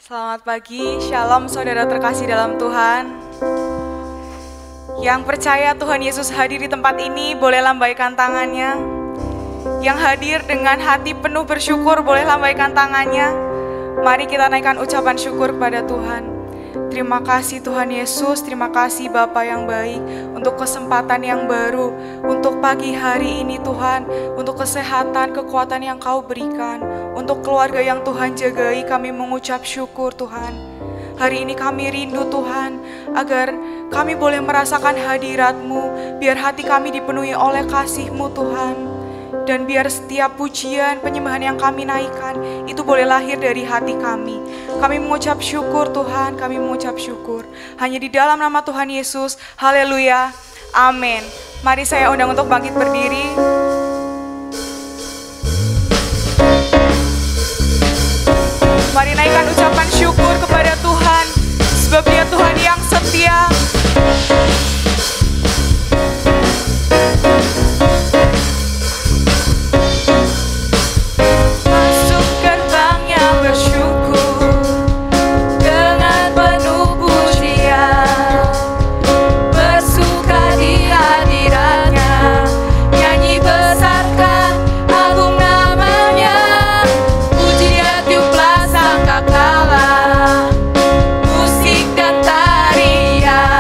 Selamat pagi, shalom saudara terkasih dalam Tuhan. Yang percaya Tuhan Yesus hadir di tempat ini boleh lambaikan tangannya. Yang hadir dengan hati penuh bersyukur boleh lambaikan tangannya. Mari kita naikkan ucapan syukur kepada Tuhan. Terima kasih Tuhan Yesus, terima kasih Bapa yang baik untuk kesempatan yang baru, untuk pagi hari ini Tuhan, untuk kesehatan, kekuatan yang Kau berikan, untuk keluarga yang Tuhan jagai, kami mengucap syukur Tuhan. Hari ini kami rindu Tuhan, agar kami boleh merasakan hadirat-Mu, biar hati kami dipenuhi oleh kasih-Mu Tuhan. Dan biar setiap pujian, penyembahan yang kami naikkan, itu boleh lahir dari hati kami. Kami mengucap syukur Tuhan, kami mengucap syukur. Hanya di dalam nama Tuhan Yesus, haleluya, amin. Mari saya undang untuk bangkit berdiri. Mari naikkan ucapan syukur kepada Tuhan, sebab Dia Tuhan yang setia. Musik dan tarian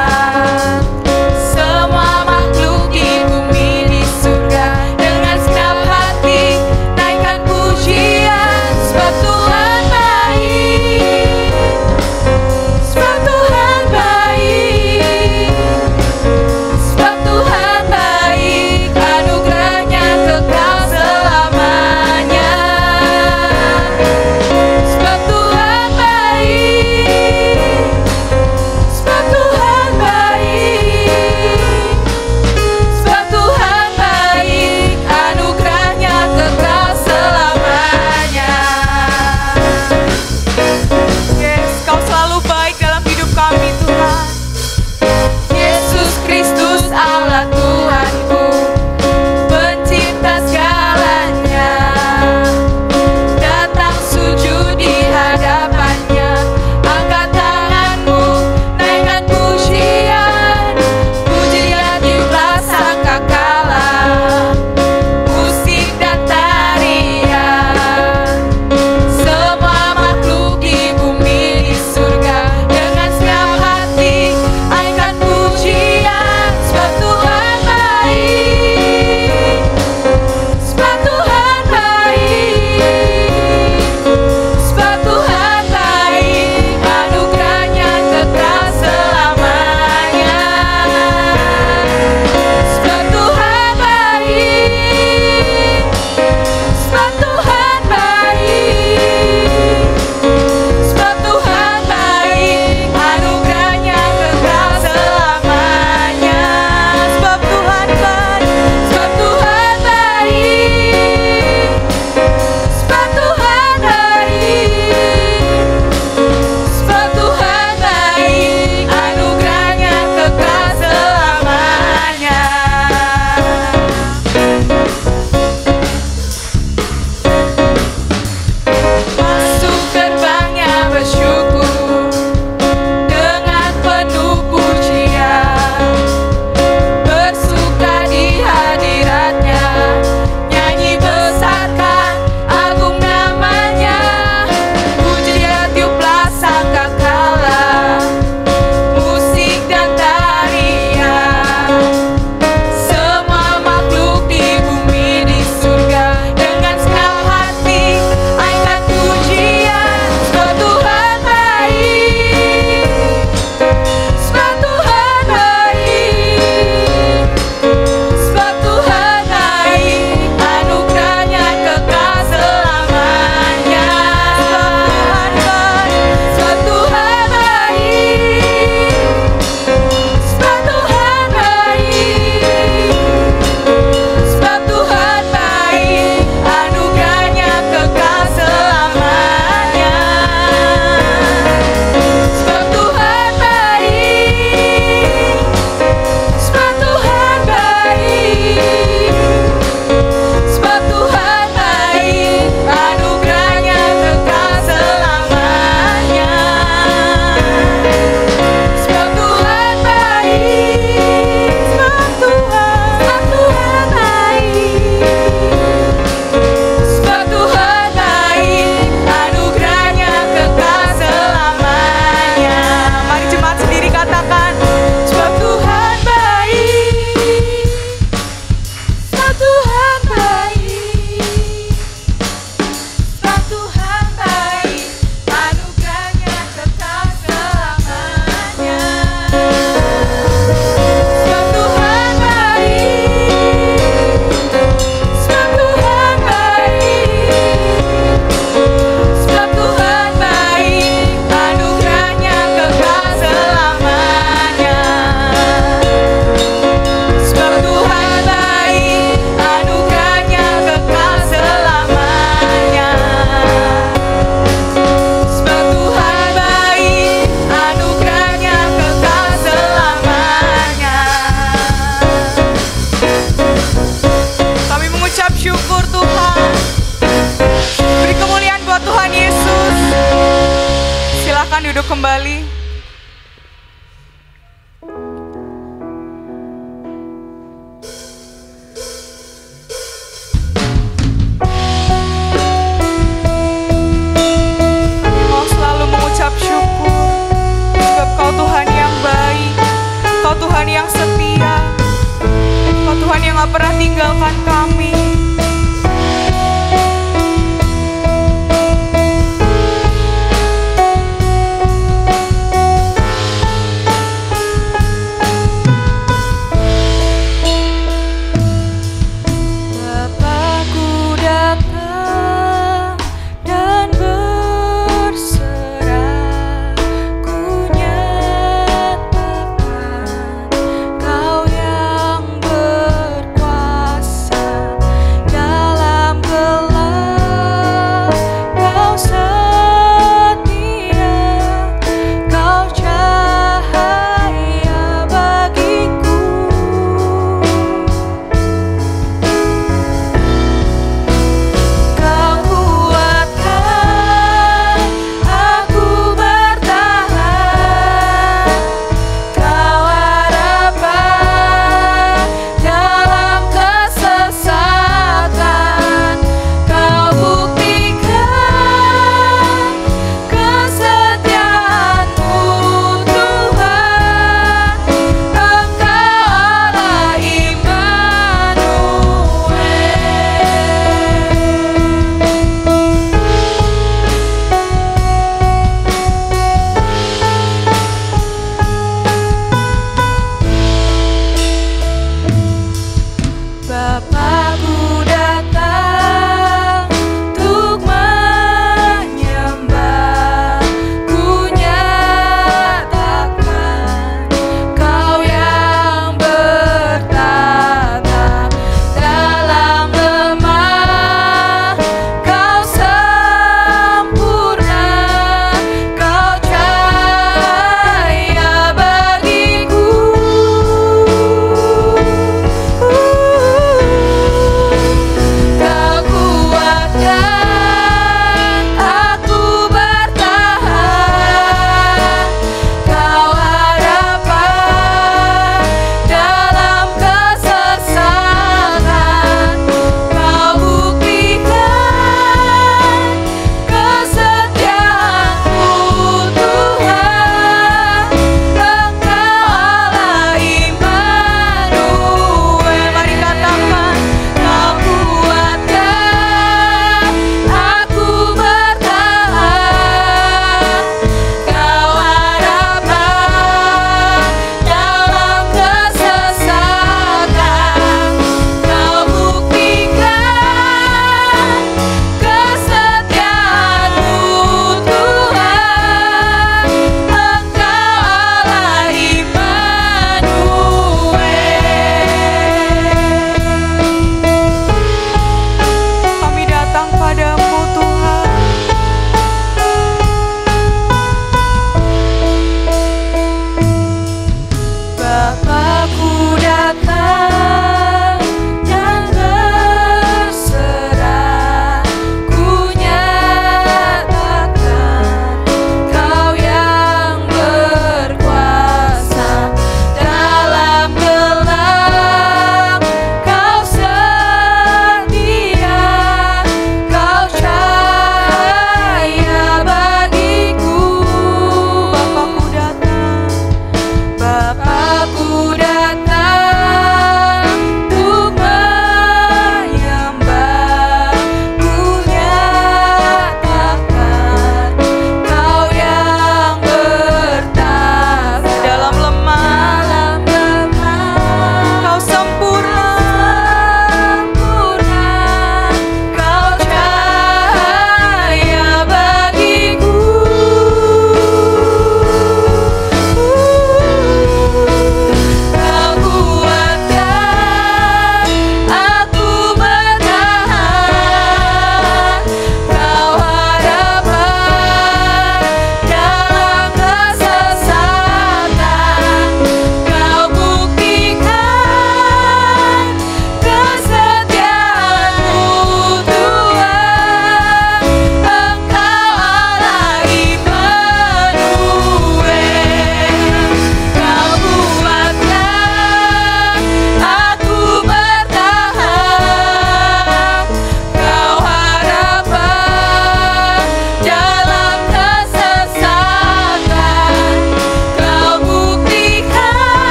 Silahkan duduk kembali. Mau selalu mengucap syukur, sebab Kau Tuhan yang baik, Kau Tuhan yang setia, Kau Tuhan yang gak pernah tinggalkan kami.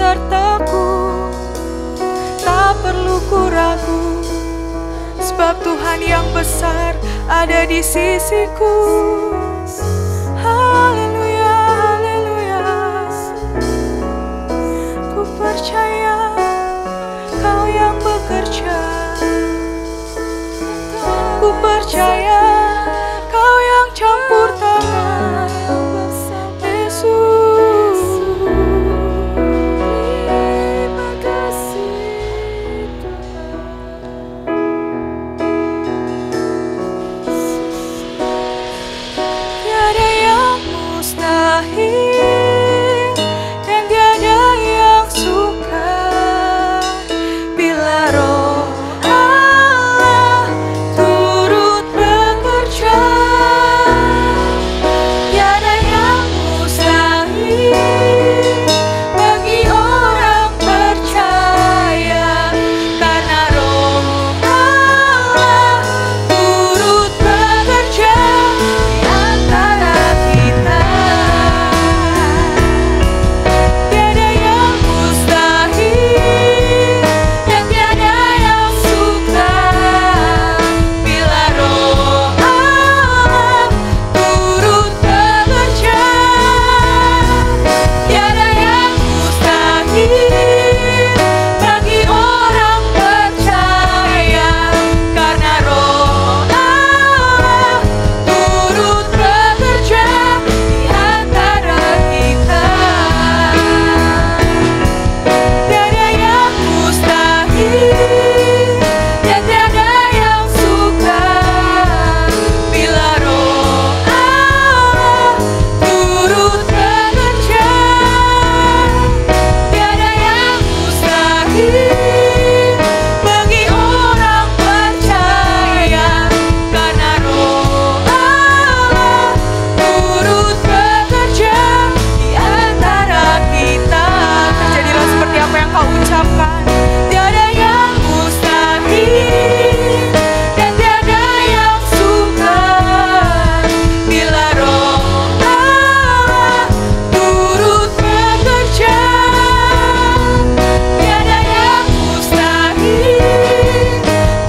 bertekun, tak perlu ku ragu, sebab Tuhan yang besar ada di sisiku. Haleluya, haleluya. Ku percaya Kau yang bekerja, ku percaya Kau yang campur tangan, Yesus. Terima kasih Tuhan. Tiada yang mustahil dan tiada yang sukar bila Roh Allah turut bekerja. Tiada yang mustahil bagi orang percaya, karena Roh Allah turut bekerja di antara kita. Tiada yang mustahil dan tiada yang sukar bila Roh Allah turut bekerja. Tiada yang mustahil bagi orang percaya, karena Roh Allah turut bekerja di antara kita. Tiada yang mustahil dan tiada yang sukar bila Roh Allah turut bekerja. Tiada yang mustahil bagi orang percaya, karena Roh Allah turut bekerja di antara kita. Jadilah seperti apa yang kau ucapkan. Tiada yang mustahil dan tiada yang sukar bila Roh Allah turut bekerja. Tiada yang mustahil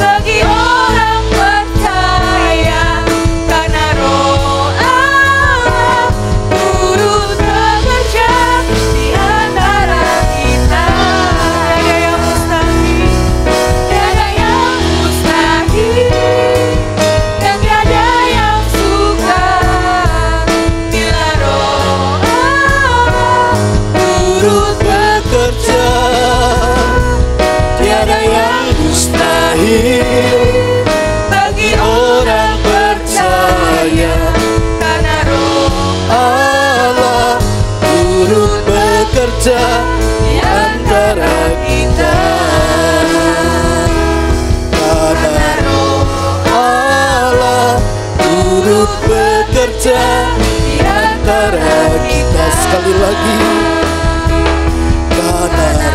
bagi orang percaya, karena Roh Allah turut bekerja di antara kita. Tiada yang mustahil, tiada yang mustahil dan tiada yang sukar bila Roh Allah turut bekerja. Tiada yang mustahil bagi orang percaya, karena Roh Allah turut bekerja di antara kita. Karena Allah turut bekerja di antara kita. Sekali lagi, karena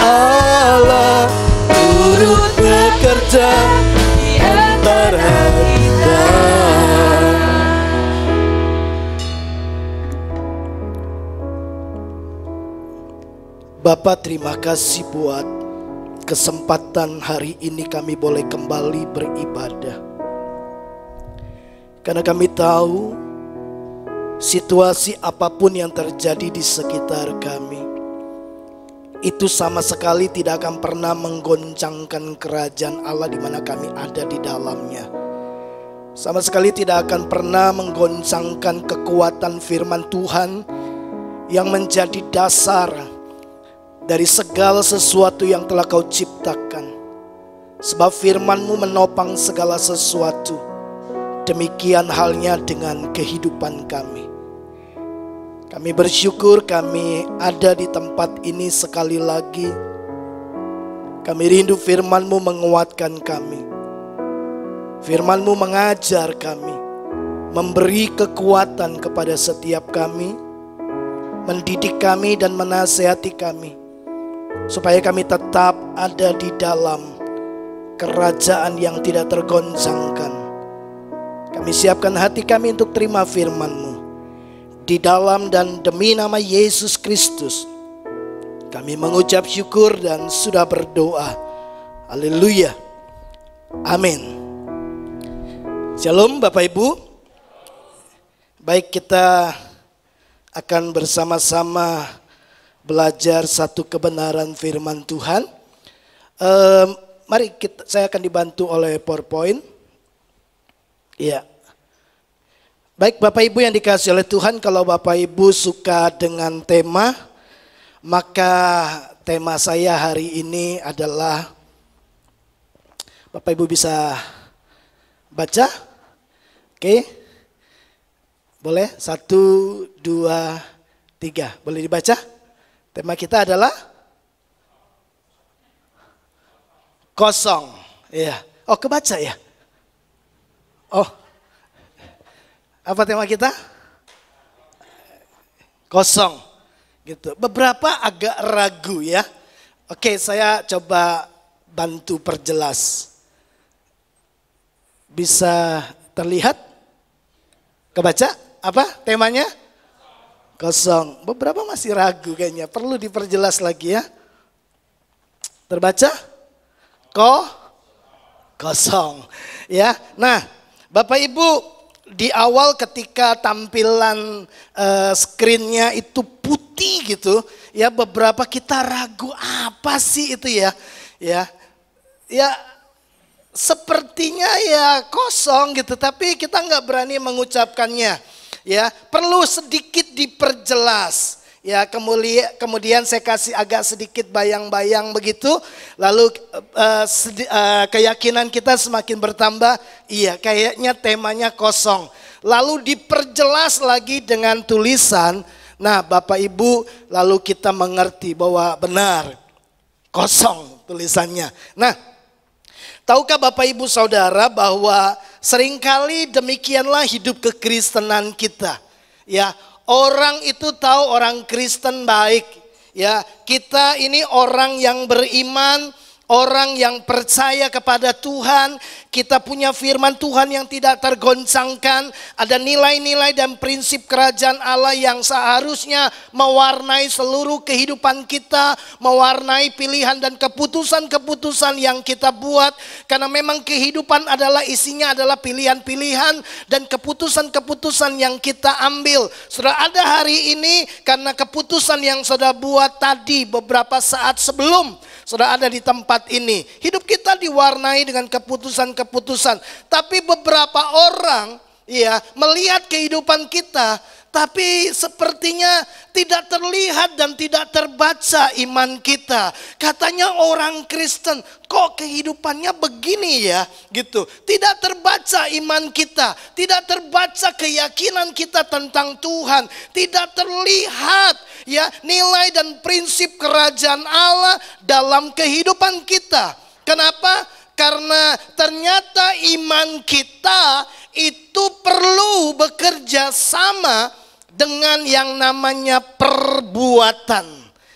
Allah turut bekerja di antara kita. Bapak, terima kasih buat kesempatan hari ini kami boleh kembali beribadah. Karena kami tahu situasi apapun yang terjadi di sekitar kami, itu sama sekali tidak akan pernah menggoncangkan kerajaan Allah di mana kami ada di dalamnya. Sama sekali tidak akan pernah menggoncangkan kekuatan firman Tuhan yang menjadi dasar dari segala sesuatu yang telah Kau ciptakan. Sebab firman-Mu menopang segala sesuatu. Demikian halnya dengan kehidupan kami. Kami bersyukur kami ada di tempat ini sekali lagi. Kami rindu firman-Mu menguatkan kami. Firman-Mu mengajar kami, memberi kekuatan kepada setiap kami, mendidik kami dan menasihati kami, supaya kami tetap ada di dalam kerajaan yang tidak tergoncangkan. Kami siapkan hati kami untuk terima firman-Mu. Di dalam dan demi nama Yesus Kristus Kami mengucap syukur dan sudah berdoa. Haleluya. Amin. Shalom Bapak Ibu. Baik, kita akan bersama-sama belajar satu kebenaran firman Tuhan. Mari saya akan dibantu oleh PowerPoint. Iya. Baik Bapak Ibu yang dikasihi oleh Tuhan, kalau Bapak Ibu suka dengan tema, maka tema saya hari ini adalah, Bapak Ibu bisa baca? Oke. Boleh? 1, 2, 3. Boleh dibaca? Tema kita adalah kosong. Ya. Oh, kebaca ya? Oh. Apa tema kita? Kosong. Gitu. Beberapa agak ragu ya. Oke, saya coba bantu perjelas. Bisa terlihat? Kebaca? Apa temanya? Kosong. Beberapa masih ragu kayaknya. Perlu diperjelas lagi ya. Terbaca? Kosong. Ya. Nah, Bapak Ibu, di awal ketika tampilan screen-nya itu putih gitu, ya beberapa kita ragu apa sih itu ya. Ya sepertinya ya kosong gitu, tapi kita nggak berani mengucapkannya. Ya, perlu sedikit diperjelas. Ya, kemudian saya kasih agak sedikit bayang-bayang begitu, lalu keyakinan kita semakin bertambah. Iya, kayaknya temanya kosong. Lalu diperjelas lagi dengan tulisan. Nah, Bapak Ibu, lalu kita mengerti bahwa benar kosong tulisannya. Nah, tahukah Bapak Ibu Saudara bahwa seringkali demikianlah hidup kekristenan kita. Ya, orang itu tahu orang Kristen baik. Ya, kita ini orang yang beriman, orang yang percaya kepada Tuhan. Kita punya firman Tuhan yang tidak tergoncangkan. Ada nilai-nilai dan prinsip kerajaan Allah yang seharusnya mewarnai seluruh kehidupan kita, mewarnai pilihan dan keputusan-keputusan yang kita buat. Karena memang kehidupan adalah isinya adalah pilihan-pilihan dan keputusan-keputusan yang kita ambil. Sudah ada hari ini karena keputusan yang sudah buat tadi beberapa saat sebelum sudah ada di tempat ini. Hidup kita diwarnai dengan keputusan-keputusan. Tapi beberapa orang ya melihat kehidupan kita, tapi sepertinya tidak terlihat dan tidak terbaca iman kita. Katanya orang Kristen, kok kehidupannya begini ya, gitu. Tidak terbaca iman kita, tidak terbaca keyakinan kita tentang Tuhan, tidak terlihat ya nilai dan prinsip kerajaan Allah dalam kehidupan kita. Kenapa? Karena ternyata iman kita itu perlu bekerja sama dengan yang namanya perbuatan,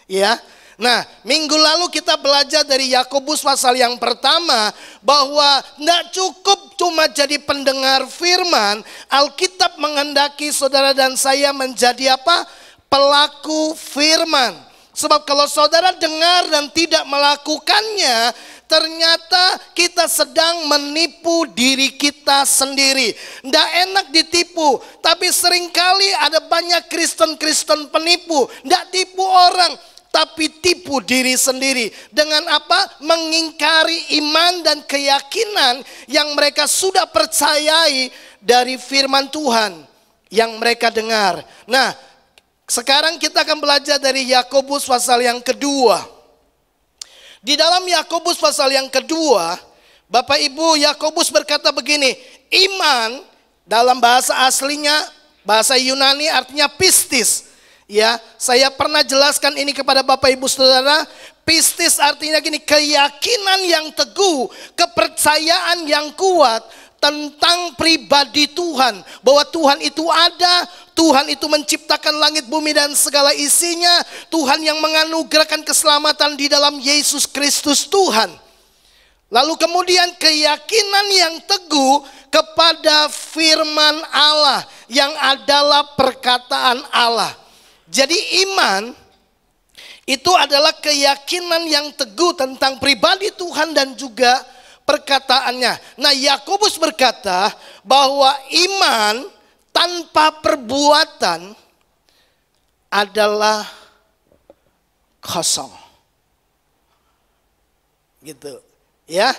ya. Nah, minggu lalu kita belajar dari Yakobus pasal yang pertama bahwa tidak cukup cuma jadi pendengar firman. Alkitab menghendaki saudara dan saya menjadi apa? Pelaku firman. Sebab kalau saudara dengar dan tidak melakukannya, ternyata kita sedang menipu diri kita sendiri. Nggak enak ditipu, tapi seringkali ada banyak Kristen-Kristen penipu. Nggak tipu orang, tapi tipu diri sendiri. Dengan apa? Mengingkari iman dan keyakinan yang mereka sudah percayai dari firman Tuhan yang mereka dengar. Nah, sekarang kita akan belajar dari Yakobus pasal yang kedua. Di dalam Yakobus pasal yang kedua, Bapak Ibu, Yakobus berkata begini, iman dalam bahasa aslinya, bahasa Yunani artinya pistis. Ya, saya pernah jelaskan ini kepada Bapak Ibu Saudara. Pistis artinya gini, keyakinan yang teguh, kepercayaan yang kuat tentang pribadi Tuhan, bahwa Tuhan itu ada, Tuhan itu menciptakan langit bumi dan segala isinya, Tuhan yang menganugerahkan keselamatan di dalam Yesus Kristus Tuhan. Lalu kemudian keyakinan yang teguh kepada firman Allah yang adalah perkataan Allah. Jadi iman Itu adalah keyakinan yang teguh tentang pribadi Tuhan dan juga perkataannya. Nah, Yakobus berkata bahwa iman tanpa perbuatan adalah kosong. Gitu. Ya,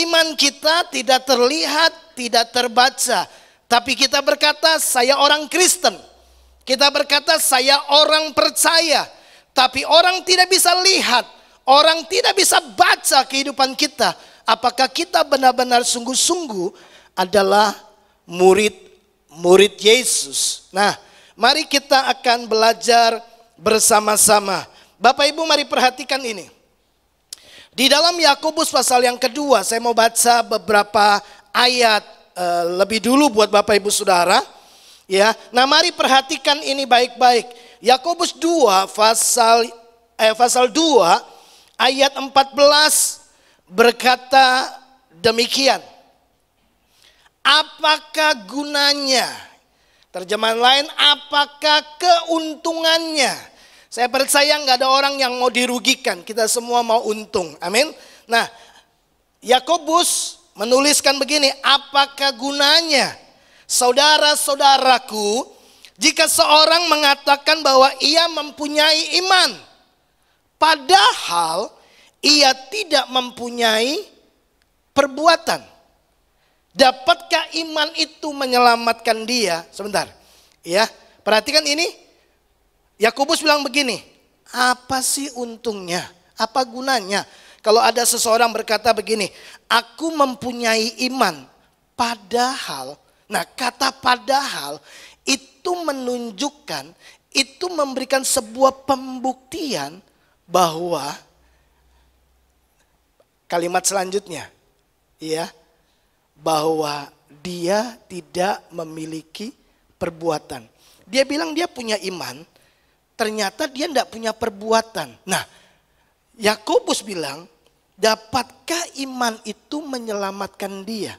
iman kita tidak terlihat, tidak terbaca. Tapi kita berkata saya orang Kristen. Kita berkata saya orang percaya. Tapi orang tidak bisa lihat, orang tidak bisa baca kehidupan kita. Apakah kita benar-benar sungguh-sungguh adalah murid Yesus. Nah, mari kita akan belajar bersama-sama. Bapak Ibu mari perhatikan ini. Di dalam Yakobus pasal yang kedua, saya mau baca beberapa ayat lebih dulu buat Bapak Ibu Saudara. Ya, nah mari perhatikan ini baik-baik. Yakobus 2 pasal 2 ayat 14 berkata demikian. Apakah gunanya? Terjemahan lain, apakah keuntungannya? Saya percaya nggak ada orang yang mau dirugikan. Kita semua mau untung. Amin. Nah, Yakobus menuliskan begini, apakah gunanya, saudara-saudaraku, jika seorang mengatakan bahwa ia mempunyai iman, padahal ia tidak mempunyai perbuatan. Dapatkah iman itu menyelamatkan dia? Sebentar, ya, perhatikan ini. Yakobus bilang begini, apa sih untungnya? Apa gunanya? Kalau ada seseorang berkata begini, aku mempunyai iman, padahal, nah kata padahal itu menunjukkan, itu memberikan sebuah pembuktian bahwa kalimat selanjutnya, ya, bahwa dia tidak memiliki perbuatan. Dia bilang dia punya iman, ternyata dia tidak punya perbuatan. Nah, Yakobus bilang, dapatkah iman itu menyelamatkan dia?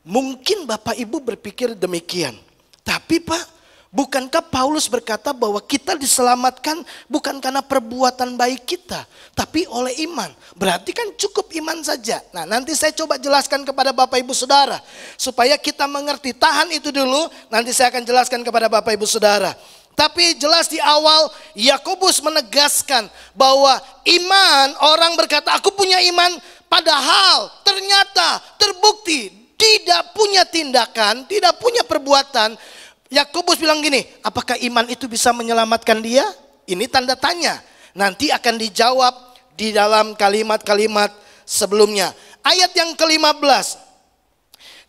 Mungkin Bapak Ibu berpikir demikian. Tapi Pak, bukankah Paulus berkata bahwa kita diselamatkan bukan karena perbuatan baik kita, tapi oleh iman. Berarti kan cukup iman saja. Nah, nanti saya coba jelaskan kepada Bapak Ibu Saudara, supaya kita mengerti. Tahan itu dulu, nanti saya akan jelaskan kepada Bapak Ibu Saudara. Tapi jelas di awal Yakobus menegaskan bahwa iman, orang berkata aku punya iman, padahal ternyata terbukti tidak punya tindakan, tidak punya perbuatan. Yakobus bilang gini, apakah iman itu bisa menyelamatkan dia? Ini tanda tanya. Nanti akan dijawab di dalam kalimat-kalimat sebelumnya. Ayat yang ke-15.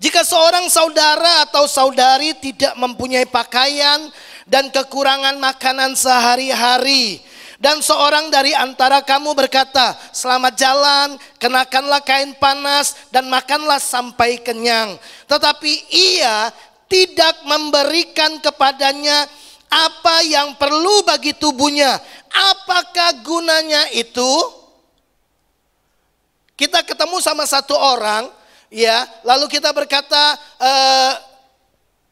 Jika seorang saudara atau saudari tidak mempunyai pakaian dan kekurangan makanan sehari-hari, dan seorang dari antara kamu berkata, selamat jalan, kenakanlah kain panas dan makanlah sampai kenyang, tetapi ia tidak memberikan kepadanya apa yang perlu bagi tubuhnya, apakah gunanya itu? Kita ketemu sama satu orang, ya, lalu kita berkata,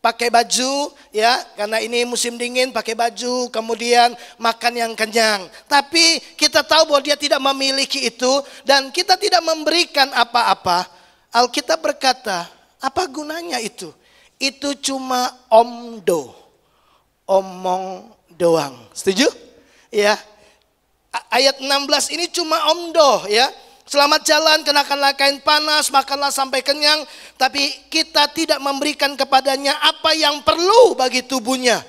pakai baju, ya, karena ini musim dingin, pakai baju, kemudian makan yang kenyang. Tapi kita tahu bahwa dia tidak memiliki itu dan kita tidak memberikan apa-apa. Alkitab berkata, apa gunanya itu? Itu cuma omong doang. Setuju? Ya. Ayat 16 ini cuma omdo, ya. Selamat jalan, kenakanlah kain panas, makanlah sampai kenyang, tapi kita tidak memberikan kepadanya apa yang perlu bagi tubuhnya.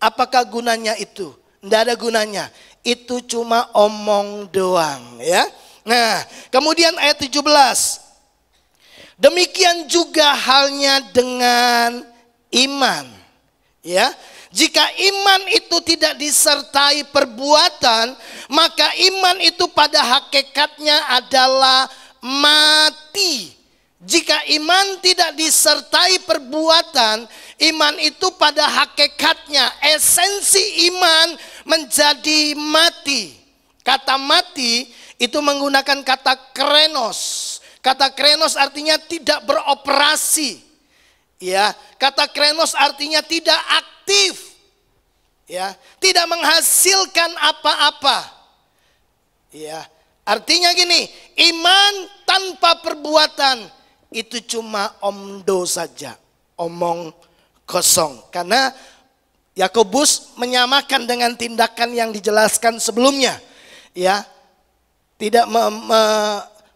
Apakah gunanya itu? Tidak ada gunanya. Itu cuma omong doang, ya. Nah, kemudian ayat 17. Demikian juga halnya dengan iman, ya. Jika iman itu tidak disertai perbuatan, maka iman itu pada hakikatnya adalah mati. Jika iman tidak disertai perbuatan, iman itu pada hakikatnya, esensi iman menjadi mati. Kata mati itu menggunakan kata krenos. Kata krenos artinya tidak beroperasi. Ya, kata krenos artinya tidak aktif. Ya, tidak menghasilkan apa-apa. Ya, artinya gini, iman tanpa perbuatan itu cuma omdo saja, omong kosong. Karena Yakobus menyamakan dengan tindakan yang dijelaskan sebelumnya. Ya, tidak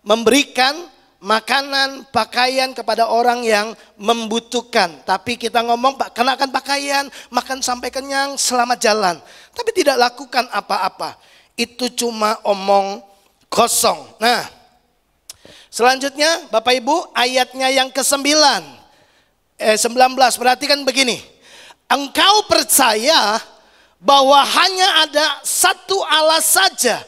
memberikan makanan, pakaian kepada orang yang membutuhkan. Tapi kita ngomong, kenakan pakaian, makan sampai kenyang, selamat jalan. Tapi tidak lakukan apa-apa. Itu cuma omong kosong. Nah, selanjutnya Bapak Ibu, ayatnya yang ke-9. 19, perhatikan begini. Engkau percaya bahwa hanya ada satu Allah saja.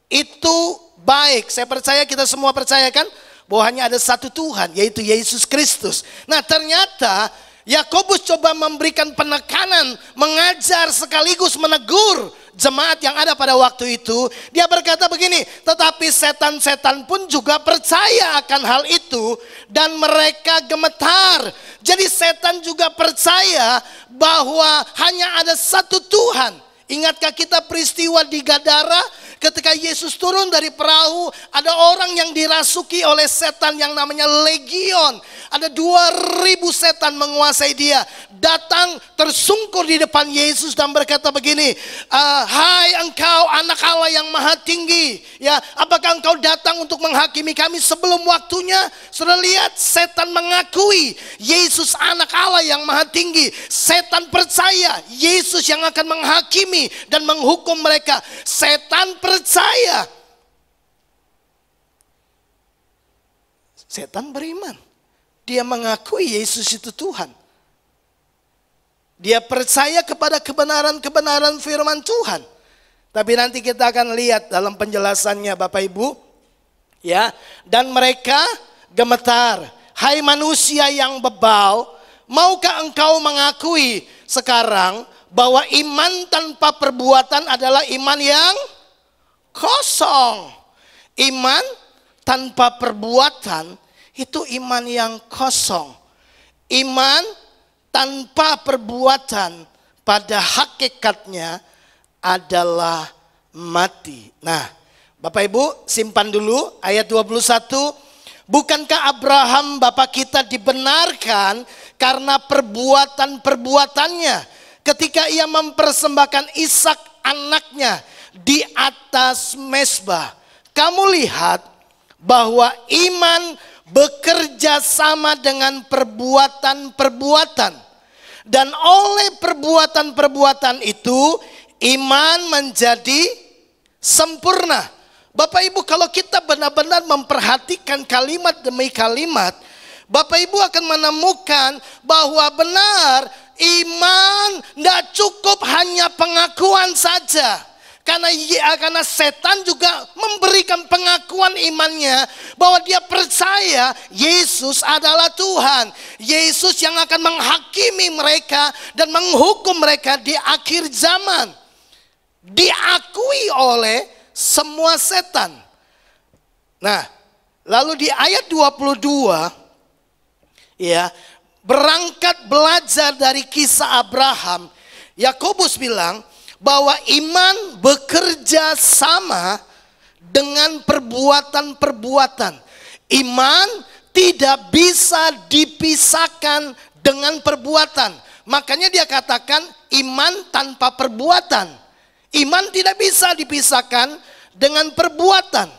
Itu baik. Saya percaya, kita semua percaya kan? Bahwa hanya ada satu Tuhan, yaitu Yesus Kristus. Nah, ternyata Yakobus coba memberikan penekanan, mengajar sekaligus menegur jemaat yang ada pada waktu itu. Dia berkata begini, tetapi setan-setan pun juga percaya akan hal itu dan mereka gemetar. Jadi setan juga percaya bahwa hanya ada satu Tuhan. Ingatkah kita peristiwa di Gadara? Ketika Yesus turun dari perahu, ada orang yang dirasuki oleh setan yang namanya legion. Ada 2.000 setan menguasai dia. Datang tersungkur di depan Yesus dan berkata begini, hai engkau anak Allah yang maha tinggi, ya, apakah engkau datang untuk menghakimi kami sebelum waktunya? Sudah lihat, setan mengakui Yesus anak Allah yang maha tinggi. Setan percaya Yesus yang akan menghakimi dan menghukum mereka. Setan percaya. Setan beriman. Dia mengakui Yesus itu Tuhan. Dia percaya kepada kebenaran-kebenaran firman Tuhan. Tapi nanti kita akan lihat dalam penjelasannya Bapak Ibu. Ya, dan mereka gemetar. Hai manusia yang bebal, maukah engkau mengakui sekarang bahwa iman tanpa perbuatan adalah iman yang kosong. Iman tanpa perbuatan itu iman yang kosong. Iman tanpa perbuatan pada hakikatnya adalah mati. Nah, Bapak Ibu simpan dulu ayat 21. Bukankah Abraham Bapak kita dibenarkan karena perbuatan-perbuatannya ketika ia mempersembahkan Ishak anaknya di atas mezbah? Kamu lihat bahwa iman bekerja sama dengan perbuatan-perbuatan. Dan oleh perbuatan-perbuatan itu iman menjadi sempurna. Bapak Ibu, kalau kita benar-benar memperhatikan kalimat demi kalimat, Bapak Ibu akan menemukan bahwa benar iman tidak cukup hanya pengakuan saja. Karena setan juga memberikan pengakuan imannya bahwa dia percaya Yesus adalah Tuhan. Yesus yang akan menghakimi mereka dan menghukum mereka di akhir zaman. Diakui oleh semua setan. Nah, lalu di ayat 22, ya, berangkat belajar dari kisah Abraham, Yakobus bilang bahwa iman bekerja sama dengan perbuatan-perbuatan. Iman tidak bisa dipisahkan dengan perbuatan. Makanya dia katakan iman tanpa perbuatan. Iman tidak bisa dipisahkan dengan perbuatan.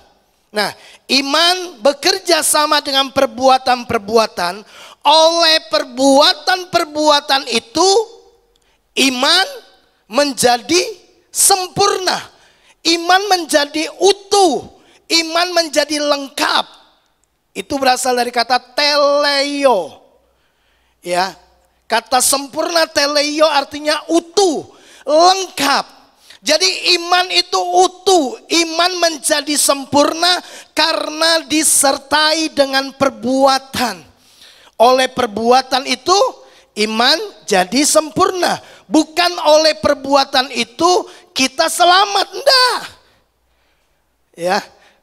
Nah, iman bekerja sama dengan perbuatan-perbuatan. Oleh perbuatan-perbuatan itu iman menjadi sempurna. Iman menjadi utuh. Iman menjadi lengkap. Itu berasal dari kata teleio. Ya, kata sempurna teleio artinya utuh, lengkap. Jadi iman itu utuh. Iman menjadi sempurna karena disertai dengan perbuatan. Oleh perbuatan itu iman jadi sempurna. Bukan oleh perbuatan itu kita selamat, enggak. Ya,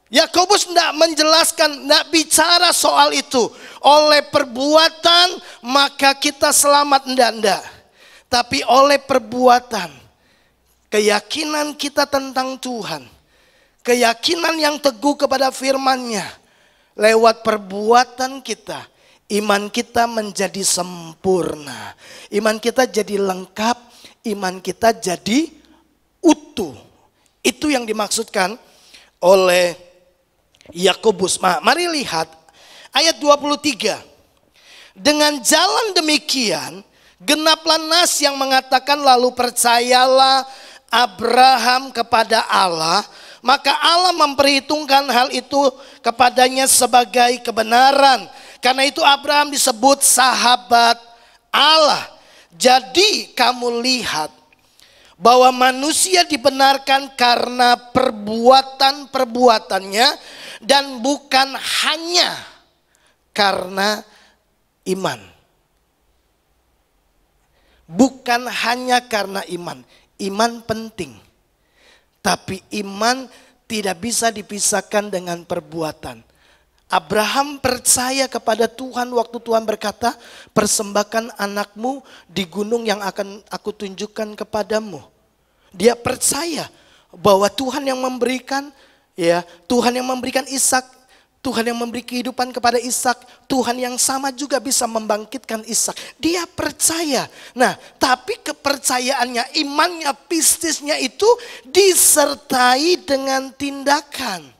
Yakobus enggak menjelaskan, enggak bicara soal itu. Oleh perbuatan maka kita selamat, enggak. Tapi oleh perbuatan, keyakinan kita tentang Tuhan, keyakinan yang teguh kepada firman-Nya, lewat perbuatan kita, iman kita menjadi sempurna. Iman kita jadi lengkap, iman kita jadi utuh. Itu yang dimaksudkan oleh Yakobus. Mari lihat ayat 23. Dengan jalan demikian, genaplah nas yang mengatakan, lalu percayalah Abraham kepada Allah, maka Allah memperhitungkan hal itu kepadanya sebagai kebenaran. Karena itu Abraham disebut sahabat Allah. Jadi kamu lihat bahwa manusia dibenarkan karena perbuatan-perbuatannya dan bukan hanya karena iman. Bukan hanya karena iman. Iman penting. Tapi iman tidak bisa dipisahkan dengan perbuatan. Abraham percaya kepada Tuhan waktu Tuhan berkata, persembahkan anakmu di gunung yang akan aku tunjukkan kepadamu. Dia percaya bahwa Tuhan yang memberikan, ya, Tuhan yang memberikan Ishak, Tuhan yang memberi kehidupan kepada Ishak, Tuhan yang sama juga bisa membangkitkan Ishak. Dia percaya. Nah, tapi kepercayaannya, imannya, pistisnya itu disertai dengan tindakan.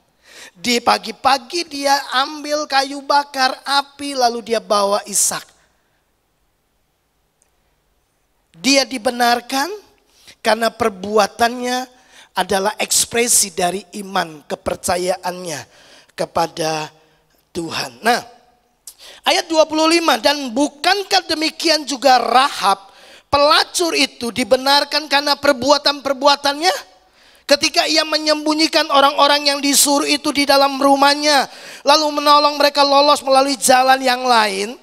Di pagi-pagi dia ambil kayu bakar api, lalu dia bawa Ishak. Dia dibenarkan karena perbuatannya adalah ekspresi dari iman, kepercayaannya kepada Tuhan. Nah, ayat 25, dan bukankah demikian juga Rahab, pelacur itu dibenarkan karena perbuatan-perbuatannya? Ketika ia menyembunyikan orang-orang yang disuruh itu di dalam rumahnya, lalu menolong mereka lolos melalui jalan yang lain.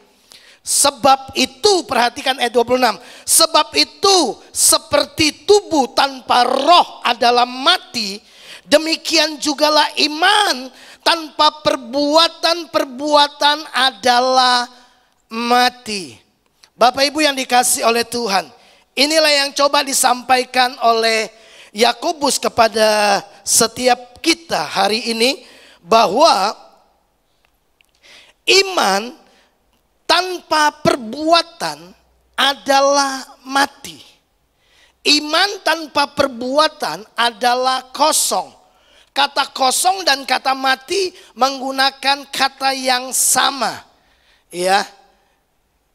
Sebab itu, perhatikan ayat 26, sebab itu seperti tubuh tanpa roh adalah mati, demikian jugalah iman tanpa perbuatan-perbuatan adalah mati. Bapak Ibu yang dikasihi oleh Tuhan, inilah yang coba disampaikan oleh Yakobus kepada setiap kita hari ini, bahwa iman tanpa perbuatan adalah mati. Iman tanpa perbuatan adalah kosong. Kata kosong dan kata mati menggunakan kata yang sama. Ya.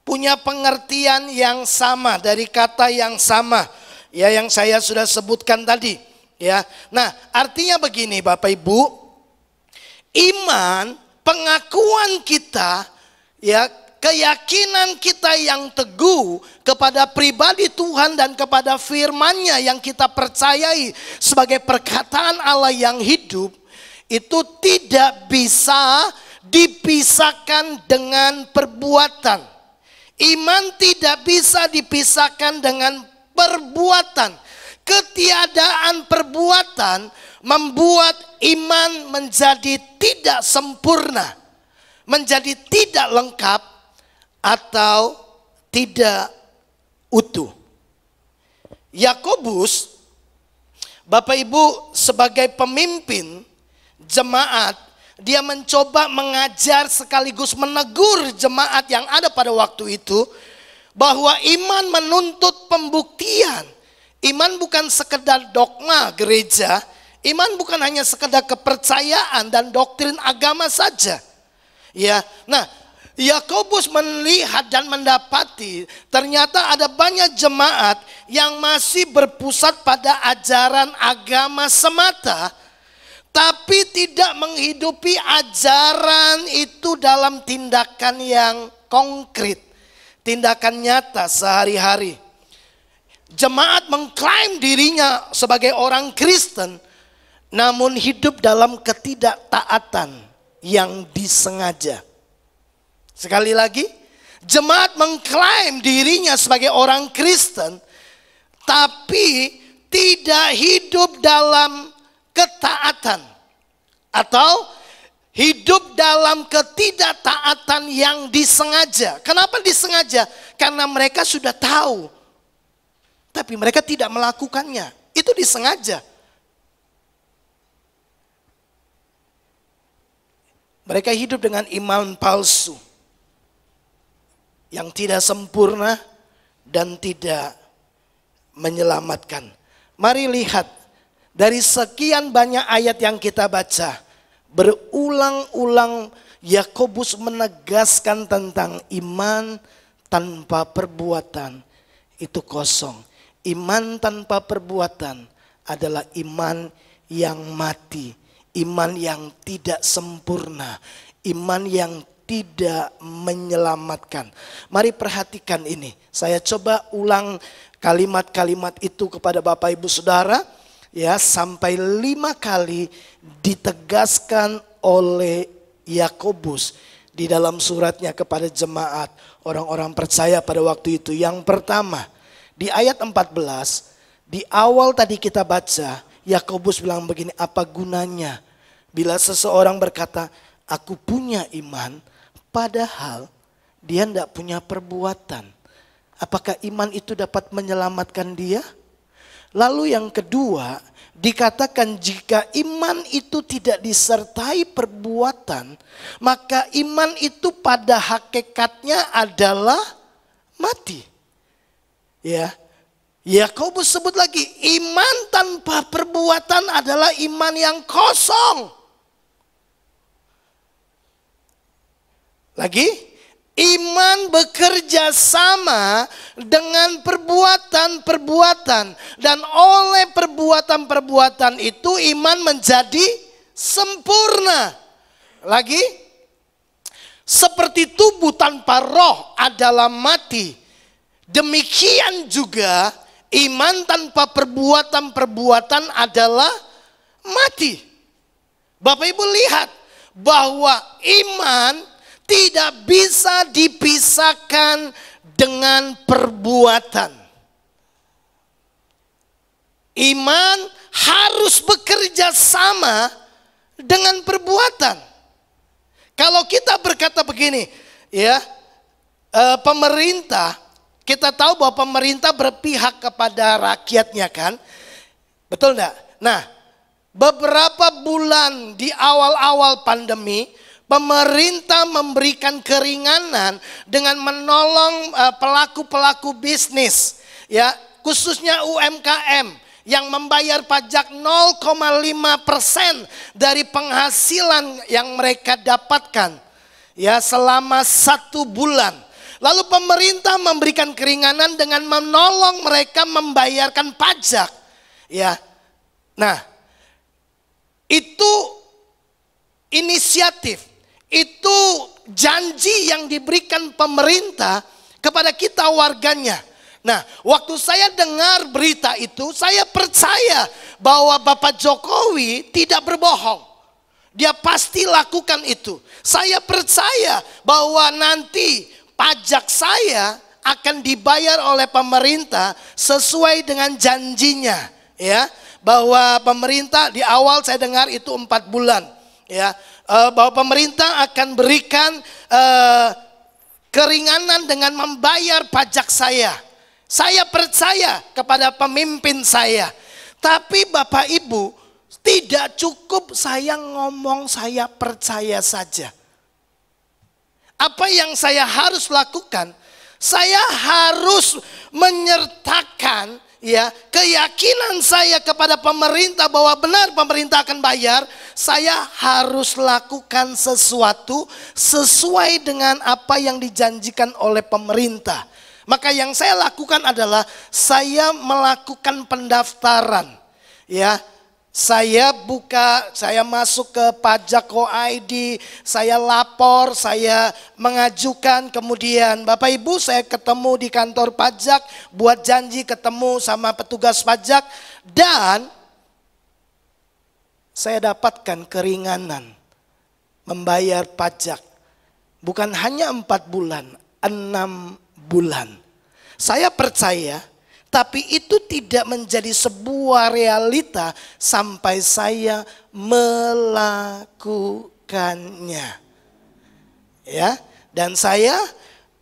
Punya pengertian yang sama dari kata yang sama. Ya, yang saya sudah sebutkan tadi. Ya. Nah, artinya begini Bapak Ibu. Iman, pengakuan kita, ya, keyakinan kita yang teguh kepada pribadi Tuhan dan kepada firman-Nya yang kita percayai sebagai perkataan Allah yang hidup, itu tidak bisa dipisahkan dengan perbuatan. Iman tidak bisa dipisahkan dengan perbuatan. Ketiadaan perbuatan membuat iman menjadi tidak sempurna, menjadi tidak lengkap, atau tidak utuh. Yakobus, Bapak Ibu, sebagai pemimpin jemaat, dia mencoba mengajar sekaligus menegur jemaat yang ada pada waktu itu, bahwa iman menuntut pembuktian. Iman bukan sekedar dogma gereja, iman bukan hanya sekedar kepercayaan dan doktrin agama saja. Ya, nah, Yakobus melihat dan mendapati ternyata ada banyak jemaat yang masih berpusat pada ajaran agama semata, tapi tidak menghidupi ajaran itu dalam tindakan yang konkret, tindakan nyata sehari-hari. Jemaat mengklaim dirinya sebagai orang Kristen, namun hidup dalam ketidaktaatan yang disengaja. Sekali lagi, jemaat mengklaim dirinya sebagai orang Kristen, tapi tidak hidup dalam ketaatan, atau hidup dalam ketidaktaatan yang disengaja. Kenapa disengaja? Karena mereka sudah tahu, tapi mereka tidak melakukannya. Itu disengaja. Mereka hidup dengan iman palsu yang tidak sempurna dan tidak menyelamatkan. Mari lihat dari sekian banyak ayat yang kita baca, berulang-ulang Yakobus menegaskan tentang iman tanpa perbuatan itu kosong. Iman tanpa perbuatan adalah iman yang mati, iman yang tidak sempurna, iman yang tidak menyelamatkan. Mari perhatikan ini. Saya coba ulang kalimat-kalimat itu kepada Bapak Ibu Saudara, ya, sampai 5 kali ditegaskan oleh Yakobus di dalam suratnya kepada jemaat orang-orang percaya pada waktu itu. Yang pertama, di ayat 14, di awal tadi kita baca, Yakobus bilang begini, apa gunanya bila seseorang berkata, aku punya iman, padahal dia tidak punya perbuatan. Apakah iman itu dapat menyelamatkan dia? Lalu yang kedua, dikatakan jika iman itu tidak disertai perbuatan, maka iman itu pada hakikatnya adalah mati. Ya, Yakobus sebut lagi, iman tanpa perbuatan adalah iman yang kosong. Lagi, iman bekerja sama dengan perbuatan-perbuatan. Dan oleh perbuatan-perbuatan itu iman menjadi sempurna. Lagi, seperti tubuh tanpa roh adalah mati, demikian juga iman tanpa perbuatan-perbuatan adalah mati. Bapak Ibu lihat bahwa iman tidak bisa dipisahkan dengan perbuatan. Iman harus bekerja sama dengan perbuatan. Kalau kita berkata begini, ya, pemerintah, kita tahu bahwa pemerintah berpihak kepada rakyatnya kan? Betul enggak? Nah, beberapa bulan di awal-awal pandemi, pemerintah memberikan keringanan dengan menolong pelaku-pelaku bisnis, ya, khususnya UMKM yang membayar pajak 0,5% dari penghasilan yang mereka dapatkan, ya, selama 1 bulan. Lalu pemerintah memberikan keringanan dengan menolong mereka membayarkan pajak, ya. Nah, itu inisiatif. Itu janji yang diberikan pemerintah kepada kita warganya. Nah, waktu saya dengar berita itu, saya percaya bahwa Bapak Jokowi tidak berbohong. Dia pasti lakukan itu. Saya percaya bahwa nanti pajak saya akan dibayar oleh pemerintah sesuai dengan janjinya, ya. Bahwa pemerintah di awal saya dengar itu 4 bulan, ya. Bahwa pemerintah akan berikan keringanan dengan membayar pajak saya. Saya percaya kepada pemimpin saya. Tapi Bapak Ibu, tidak cukup saya ngomong saya percaya saja. Apa yang saya harus lakukan? Saya harus menyertakan, ya, keyakinan saya kepada pemerintah bahwa benar pemerintah akan bayar. Saya harus lakukan sesuatu sesuai dengan apa yang dijanjikan oleh pemerintah. Maka yang saya lakukan adalah saya melakukan pendaftaran, ya. Saya masuk ke pajak.go.id, saya lapor, saya mengajukan, kemudian Bapak Ibu saya ketemu di kantor pajak, buat janji ketemu sama petugas pajak, dan saya dapatkan keringanan membayar pajak. Bukan hanya 4 bulan, 6 bulan. Saya percaya, tapi itu tidak menjadi sebuah realita sampai saya melakukannya. Ya, dan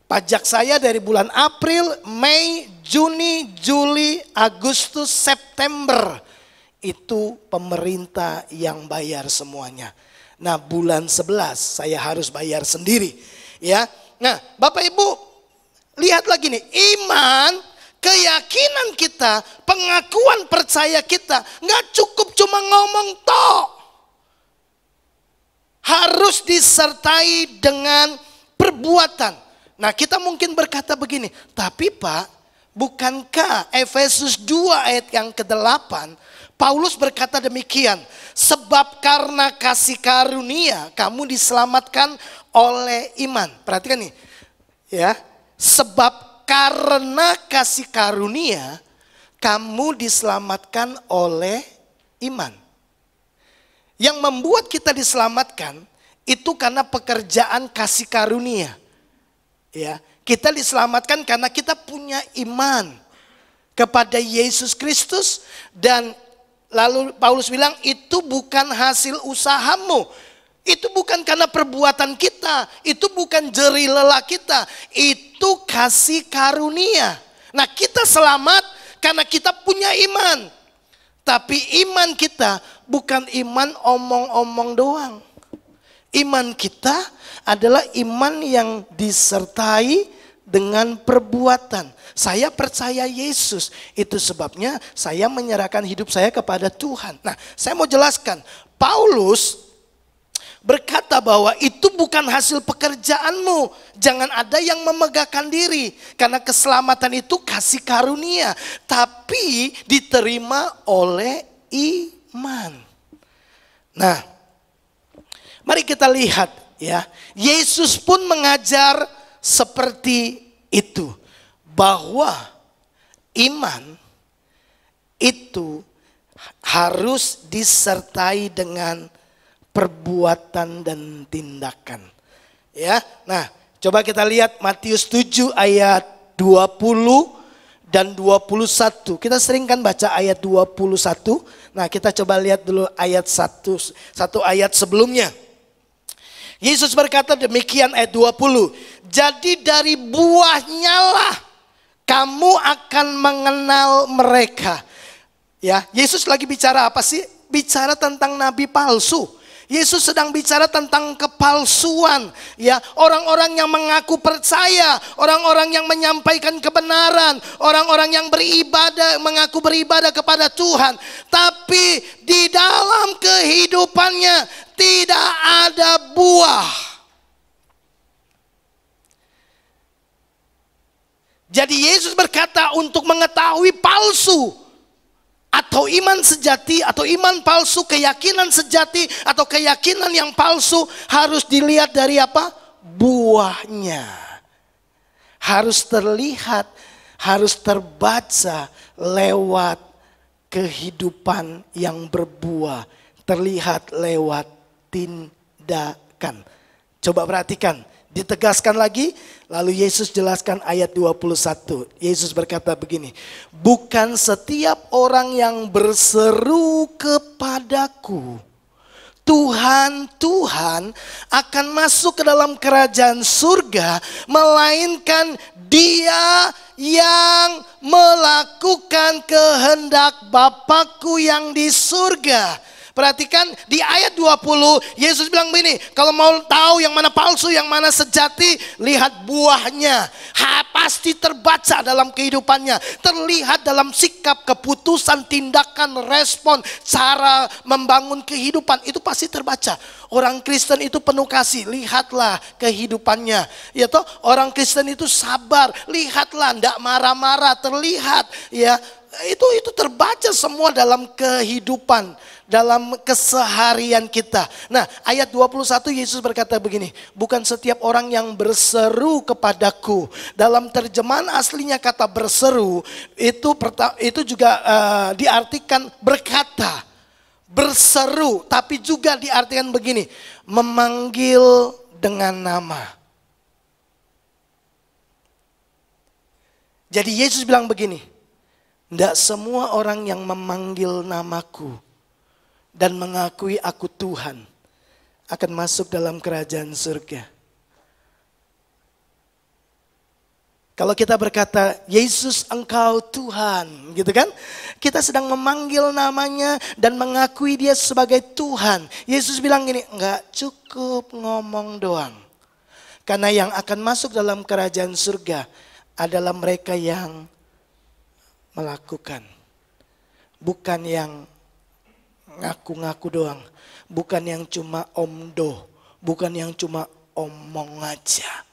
pajak saya dari bulan April, Mei, Juni, Juli, Agustus, September itu pemerintah yang bayar semuanya. Nah, bulan 11 saya harus bayar sendiri. Ya. Nah, Bapak Ibu, lihat lagi nih, iman, keyakinan kita, pengakuan percaya kita nggak cukup cuma ngomong toh. Harus disertai dengan perbuatan. Nah, kita mungkin berkata begini, tapi Pak, bukankah Efesus 2 ayat yang ke-8 Paulus berkata demikian, sebab karena kasih karunia kamu diselamatkan oleh iman. Perhatikan nih, ya, sebab karena kasih karunia kamu diselamatkan oleh iman. Yang membuat kita diselamatkan itu karena pekerjaan kasih karunia. Ya, kita diselamatkan karena kita punya iman kepada Yesus Kristus, dan lalu Paulus bilang itu bukan hasil usahamu. Itu bukan karena perbuatan kita, itu bukan jerih lelah kita, itu kasih karunia. Nah, kita selamat karena kita punya iman. Tapi iman kita bukan iman omong-omong doang. Iman kita adalah iman yang disertai dengan perbuatan. Saya percaya Yesus, itu sebabnya saya menyerahkan hidup saya kepada Tuhan. Nah, saya mau jelaskan, Paulus berkata bahwa itu bukan hasil pekerjaanmu. Jangan ada yang memegahkan diri, karena keselamatan itu kasih karunia, tapi diterima oleh iman. Nah, mari kita lihat ya, Yesus pun mengajar seperti itu, bahwa iman itu harus disertai dengan perbuatan dan tindakan. Ya. Nah, coba kita lihat Matius 7 ayat 20 dan 21. Kita sering kan baca ayat 21. Nah, kita coba lihat dulu ayat satu ayat sebelumnya. Yesus berkata demikian ayat 20. Jadi dari buahnya lah kamu akan mengenal mereka. Ya, Yesus lagi bicara apa sih? Bicara tentang nabi palsu. Yesus sedang bicara tentang kepalsuan, ya, orang-orang yang mengaku percaya, orang-orang yang menyampaikan kebenaran, orang-orang yang beribadah, mengaku beribadah kepada Tuhan, tapi di dalam kehidupannya tidak ada buah. Jadi Yesus berkata untuk mengetahui palsu atau iman sejati atau iman palsu, keyakinan sejati atau keyakinan yang palsu, harus dilihat dari apa? Buahnya. Harus terlihat, harus terbaca lewat kehidupan yang berbuah, terlihat lewat tindakan. Coba perhatikan, ditegaskan lagi, lalu Yesus jelaskan ayat 21. Yesus berkata begini, bukan setiap orang yang berseru kepadaku, Tuhan, Tuhan, akan masuk ke dalam kerajaan surga, melainkan dia yang melakukan kehendak Bapakku yang di surga. Perhatikan di ayat 20 Yesus bilang begini, kalau mau tahu yang mana palsu, yang mana sejati, lihat buahnya. Pasti terbaca dalam kehidupannya, terlihat dalam sikap, keputusan, tindakan, respon, cara membangun kehidupan, itu pasti terbaca. Orang Kristen itu penuh kasih, lihatlah kehidupannya. Ya toh, orang Kristen itu sabar, lihatlah, ndak marah-marah, terlihat ya. Itu terbaca semua dalam kehidupan, dalam keseharian kita. Nah, ayat 21 Yesus berkata begini, bukan setiap orang yang berseru kepadaku. Dalam terjemahan aslinya kata berseru itu juga diartikan berkata, berseru, tapi juga diartikan begini, memanggil dengan nama. Jadi Yesus bilang begini, tidak semua orang yang memanggil namaku dan mengakui aku Tuhan akan masuk dalam kerajaan surga. Kalau kita berkata, Yesus engkau Tuhan, gitu kan? Kita sedang memanggil namanya dan mengakui dia sebagai Tuhan. Yesus bilang gini, enggak cukup ngomong doang. Karena yang akan masuk dalam kerajaan surga adalah mereka yang melakukan. Bukan yang ngaku-ngaku doang. Bukan yang cuma omdo. Bukan yang cuma omong aja.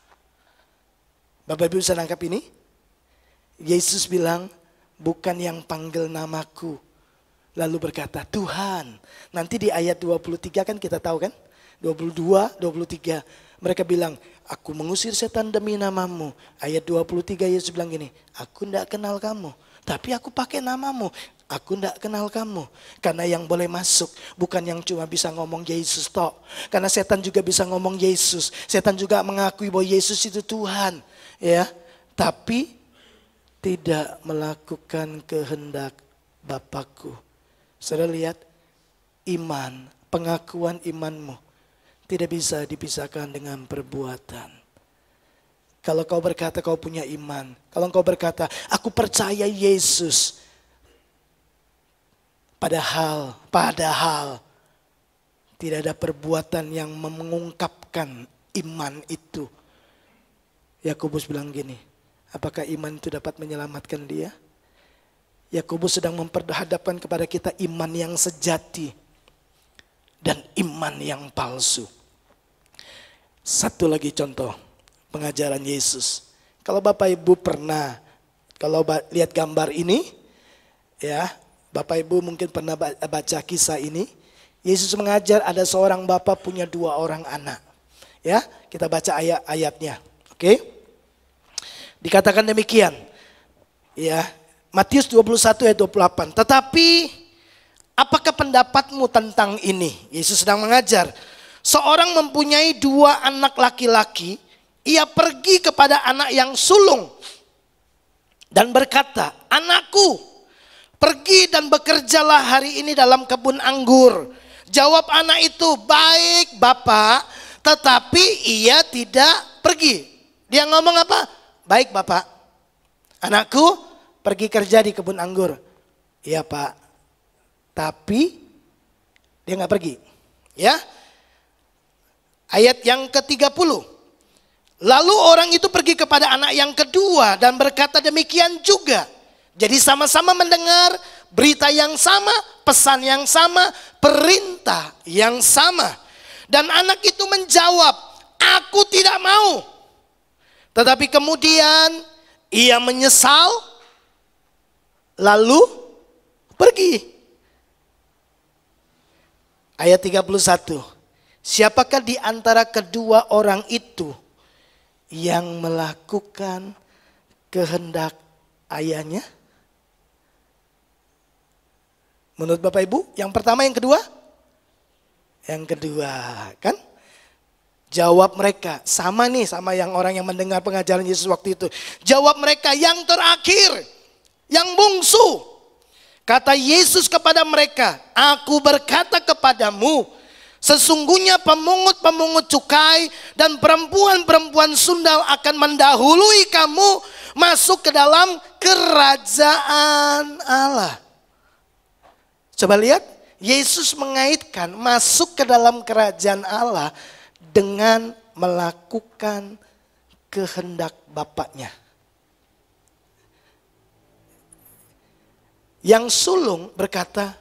Bapak Ibu bisa nangkap ini? Yesus bilang, bukan yang panggil namaku. Lalu berkata, Tuhan. Nanti di ayat 23 kan kita tahu kan? 22, 23. Mereka bilang, aku mengusir setan demi namamu. Ayat 23 Yesus bilang gini, aku tidak kenal kamu. Tapi aku pakai namamu. Aku tidak kenal kamu. Karena yang boleh masuk bukan yang cuma bisa ngomong Yesus tok. Karena setan juga bisa ngomong Yesus. Setan juga mengakui bahwa Yesus itu Tuhan. Ya, tapi tidak melakukan kehendak Bapakku. Saudara lihat, iman, pengakuan imanmu tidak bisa dipisahkan dengan perbuatan. Kalau kau berkata kau punya iman, kalau kau berkata aku percaya Yesus, padahal tidak ada perbuatan yang mengungkapkan iman itu. Yakobus bilang gini, apakah iman itu dapat menyelamatkan dia? Yakobus sedang memperhadapkan kepada kita iman yang sejati dan iman yang palsu. Satu lagi contoh pengajaran Yesus. Kalau Bapak Ibu pernah, kalau lihat gambar ini, ya Bapak Ibu mungkin pernah baca kisah ini. Yesus mengajar ada seorang bapak punya 2 orang anak. Ya, kita baca ayat-ayatnya. Oke. Dikatakan demikian. Ya, Matius 21 ayat 28. Tetapi apakah pendapatmu tentang ini? Yesus sedang mengajar. Seorang mempunyai 2 anak laki-laki. Ia pergi kepada anak yang sulung dan berkata, anakku, pergi dan bekerjalah hari ini dalam kebun anggur. Jawab anak itu, baik Bapak, tetapi ia tidak pergi. Dia ngomong apa? Baik Bapak, anakku pergi kerja di kebun anggur. Iya Pak, tapi dia nggak pergi. Ya, ayat yang ke-30. Lalu orang itu pergi kepada anak yang kedua dan berkata demikian juga. Jadi sama-sama mendengar berita yang sama, pesan yang sama, perintah yang sama. Dan anak itu menjawab, aku tidak mau. Tetapi kemudian ia menyesal, lalu pergi. Ayat 31. Siapakah di antara kedua orang itu yang melakukan kehendak ayahnya? Menurut Bapak Ibu, yang pertama, yang kedua? Yang kedua, kan? Jawab mereka, sama nih sama yang orang yang mendengar pengajaran Yesus waktu itu. Jawab mereka, yang terakhir, yang bungsu. Kata Yesus kepada mereka, aku berkata kepadamu, sesungguhnya pemungut-pemungut cukai dan perempuan-perempuan sundal akan mendahului kamu masuk ke dalam kerajaan Allah. Coba lihat, Yesus mengaitkan masuk ke dalam kerajaan Allah dengan melakukan kehendak Bapaknya. Yang sulung berkata,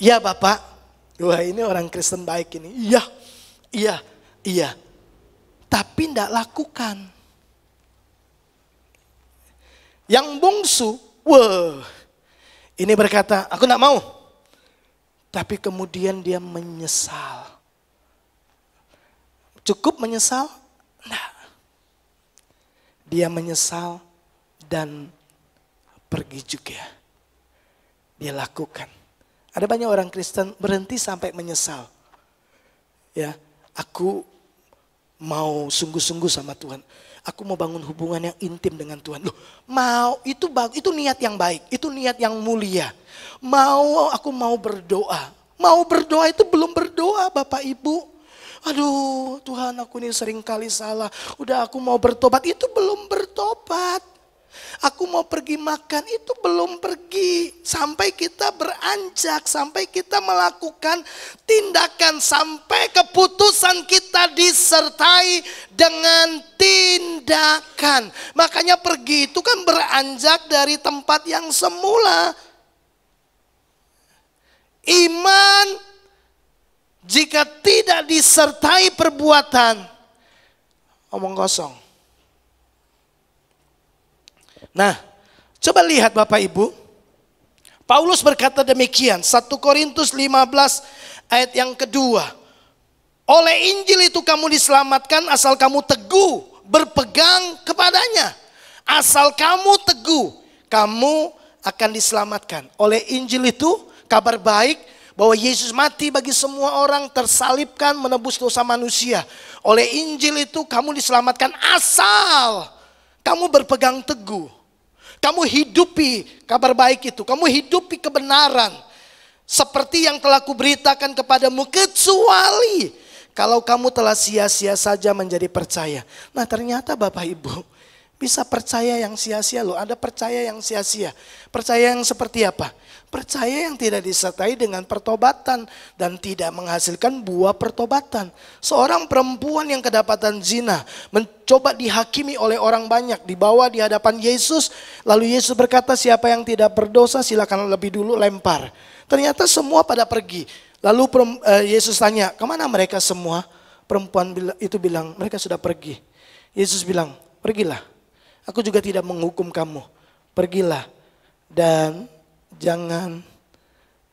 ya Bapak. Wah, ini orang Kristen baik ini. Iya. Tapi tidak lakukan. Yang bungsu, wah, ini berkata, aku tidak mau. Tapi kemudian dia menyesal. Cukup menyesal? Nah. Dia menyesal dan pergi juga. Dia lakukan. Ada banyak orang Kristen berhenti sampai menyesal. Ya, aku mau sungguh-sungguh sama Tuhan. Aku mau bangun hubungan yang intim dengan Tuhan. Loh, mau itu bagus, itu niat yang baik, itu niat yang mulia. Aku mau berdoa. Mau berdoa itu belum berdoa Bapak Ibu. Aduh Tuhan, aku ini sering kali salah. Udah aku mau bertobat, itu belum bertobat. Aku mau pergi makan, itu belum pergi. Sampai kita beranjak, sampai kita melakukan tindakan, sampai keputusan kita disertai dengan tindakan. Makanya pergi itu kan beranjak dari tempat yang semula. Iman jika tidak disertai perbuatan, omong kosong. Nah, coba lihat Bapak Ibu. Paulus berkata demikian, 1 Korintus 15 ayat yang kedua. Oleh Injil itu kamu diselamatkan asal kamu teguh berpegang kepadanya. Asal kamu teguh, kamu akan diselamatkan. Oleh Injil itu kabar baik bahwa Yesus mati bagi semua orang, tersalibkan menebus dosa manusia. Oleh Injil itu kamu diselamatkan asal kamu berpegang teguh. Kamu hidupi kabar baik itu. Kamu hidupi kebenaran. Seperti yang telah kuberitakan kepadamu. Kecuali kalau kamu telah sia-sia saja menjadi percaya. Nah ternyata Bapak Ibu, bisa percaya yang sia-sia loh. Ada percaya yang sia-sia. Percaya yang seperti apa? Percaya yang tidak disertai dengan pertobatan dan tidak menghasilkan buah pertobatan. Seorang perempuan yang kedapatan zina mencoba dihakimi oleh orang banyak, dibawa di hadapan Yesus. Lalu Yesus berkata, siapa yang tidak berdosa silakan lebih dulu lempar. Ternyata semua pada pergi. Lalu Yesus tanya, kemana mereka semua? Perempuan itu bilang, mereka sudah pergi. Yesus bilang, pergilah. Aku juga tidak menghukum kamu. Pergilah dan jangan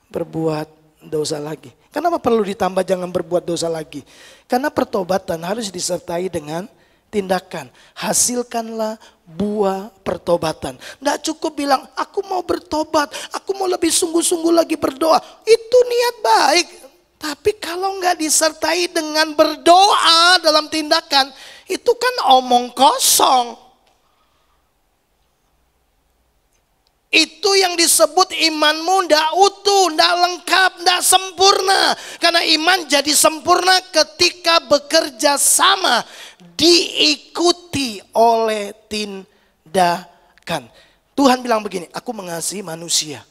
berbuat dosa lagi. Kenapa perlu ditambah jangan berbuat dosa lagi? Karena pertobatan harus disertai dengan tindakan. Hasilkanlah buah pertobatan. Tidak cukup bilang aku mau bertobat, aku mau lebih sungguh-sungguh lagi berdoa. Itu niat baik. Tapi kalau nggak disertai dengan berdoa dalam tindakan, itu kan omong kosong. Itu yang disebut imanmu tidak utuh, tidak lengkap, tidak sempurna. Karena iman jadi sempurna ketika bekerja sama, diikuti oleh tindakan. Tuhan bilang begini, aku mengasihi manusia.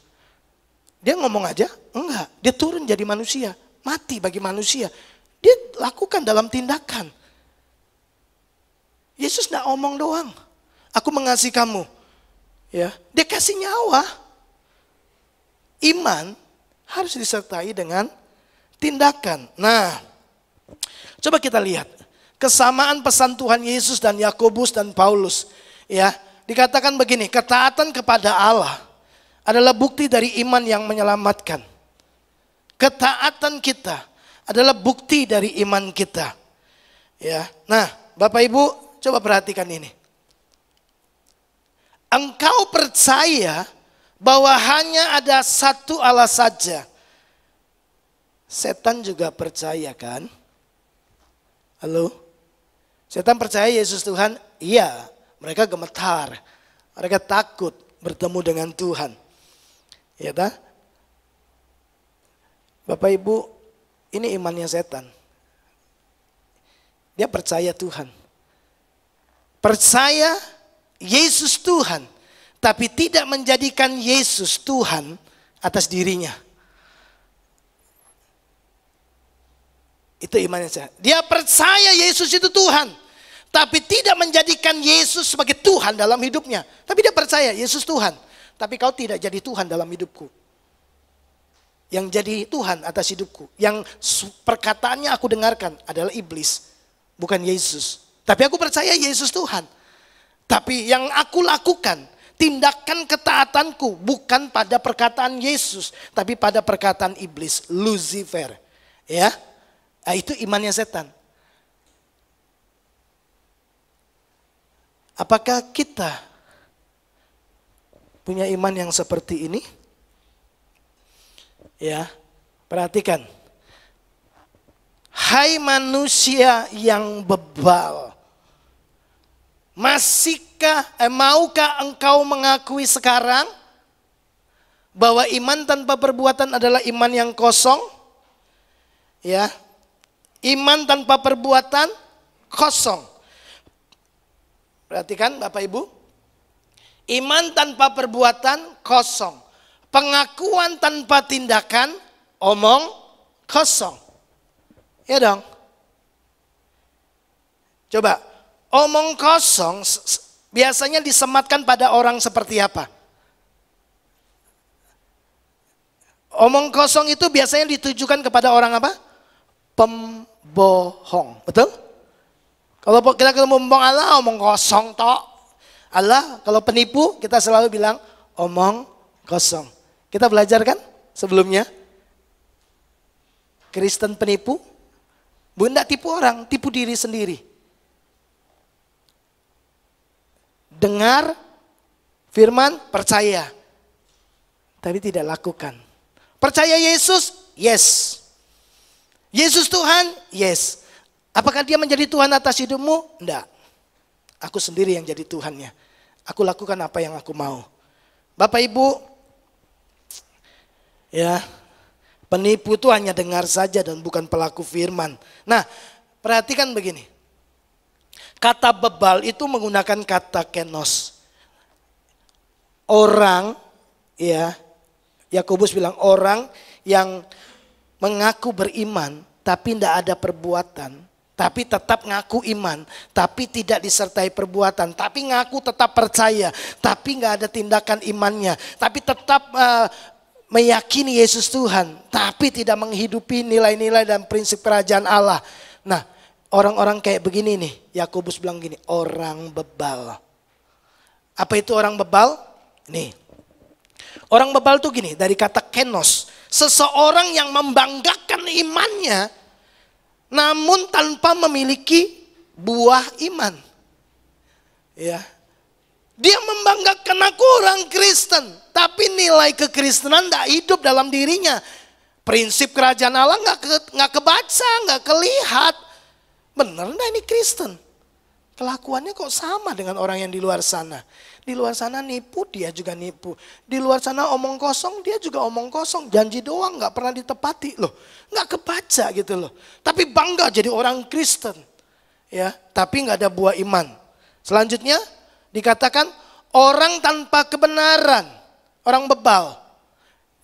Dia ngomong aja? Enggak, dia turun jadi manusia, mati bagi manusia. Dia lakukan dalam tindakan. Yesus tidak omong doang, aku mengasihi kamu. Ya, dia kasih nyawa. Iman harus disertai dengan tindakan. Nah, coba kita lihat kesamaan pesan Tuhan Yesus dan Yakobus dan Paulus. Ya, dikatakan begini, ketaatan kepada Allah adalah bukti dari iman yang menyelamatkan. Ketaatan kita adalah bukti dari iman kita. Ya, nah, Bapak Ibu, coba perhatikan ini. Engkau percaya bahwa hanya ada satu Allah saja. Setan juga percaya kan? Halo? Setan percaya Yesus Tuhan? Iya, mereka gemetar. Mereka takut bertemu dengan Tuhan. Ya tak? Bapak Ibu, ini imannya setan. Dia percaya Tuhan. Percaya Yesus Tuhan, tapi tidak menjadikan Yesus Tuhan atas dirinya. Itu imannya saya. Dia percaya Yesus itu Tuhan, tapi tidak menjadikan Yesus sebagai Tuhan dalam hidupnya. Tapi dia percaya Yesus Tuhan, tapi kau tidak jadi Tuhan dalam hidupku. Yang jadi Tuhan atas hidupku, yang perkataannya aku dengarkan adalah iblis, bukan Yesus. Tapi aku percaya Yesus Tuhan. Tapi yang aku lakukan, tindakan ketaatanku bukan pada perkataan Yesus, tapi pada perkataan iblis, Lucifer. Ya, nah, itu imannya setan. Apakah kita punya iman yang seperti ini? Ya, perhatikan. Hai manusia yang bebal. Maukah engkau mengakui sekarang bahwa iman tanpa perbuatan adalah iman yang kosong? Ya. Iman tanpa perbuatan kosong. Perhatikan Bapak Ibu. Iman tanpa perbuatan kosong. Pengakuan tanpa tindakan omong kosong. Ya dong. Coba, omong kosong biasanya disematkan pada orang seperti apa? Omong kosong itu biasanya ditujukan kepada orang apa? Pembohong, betul? Kalau kita ngomong Allah, omong kosong tok. Allah, kalau penipu kita selalu bilang omong kosong. Kita belajar kan sebelumnya? Kristen penipu, bunda tipu orang, tipu diri sendiri. Dengar firman, percaya, tapi tidak lakukan. Percaya Yesus? Yes. Yesus Tuhan? Yes. Apakah dia menjadi Tuhan atas hidupmu? Enggak. Aku sendiri yang jadi Tuhannya. Aku lakukan apa yang aku mau. Bapak Ibu, ya, penipu itu hanya dengar saja dan bukan pelaku firman. Nah, perhatikan begini. Kata bebal itu menggunakan kata kenos. Orang, ya, Yakobus bilang orang yang mengaku beriman tapi tidak ada perbuatan, tapi tetap ngaku iman, tapi tidak disertai perbuatan, tapi ngaku tetap percaya, tapi nggak ada tindakan imannya, tapi tetap meyakini Yesus Tuhan, tapi tidak menghidupi nilai-nilai dan prinsip kerajaan Allah. Nah, orang-orang kayak begini nih, Yakobus bilang gini, orang bebal. Apa itu orang bebal? Nih, orang bebal tuh gini, dari kata kenos, seseorang yang membanggakan imannya, namun tanpa memiliki buah iman. Ya, dia membanggakan aku orang Kristen, tapi nilai kekristenan tidak hidup dalam dirinya. Prinsip kerajaan Allah nggak kebaca, nggak kelihat. Bener nggak ini Kristen? Kelakuannya kok sama dengan orang yang di luar sana. Di luar sana nipu, dia juga nipu. Di luar sana omong kosong, dia juga omong kosong. Janji doang nggak pernah ditepati loh. Nggak kebaca gitu loh. Tapi bangga jadi orang Kristen. Ya, tapi nggak ada buah iman. Selanjutnya dikatakan orang tanpa kebenaran. Orang bebal.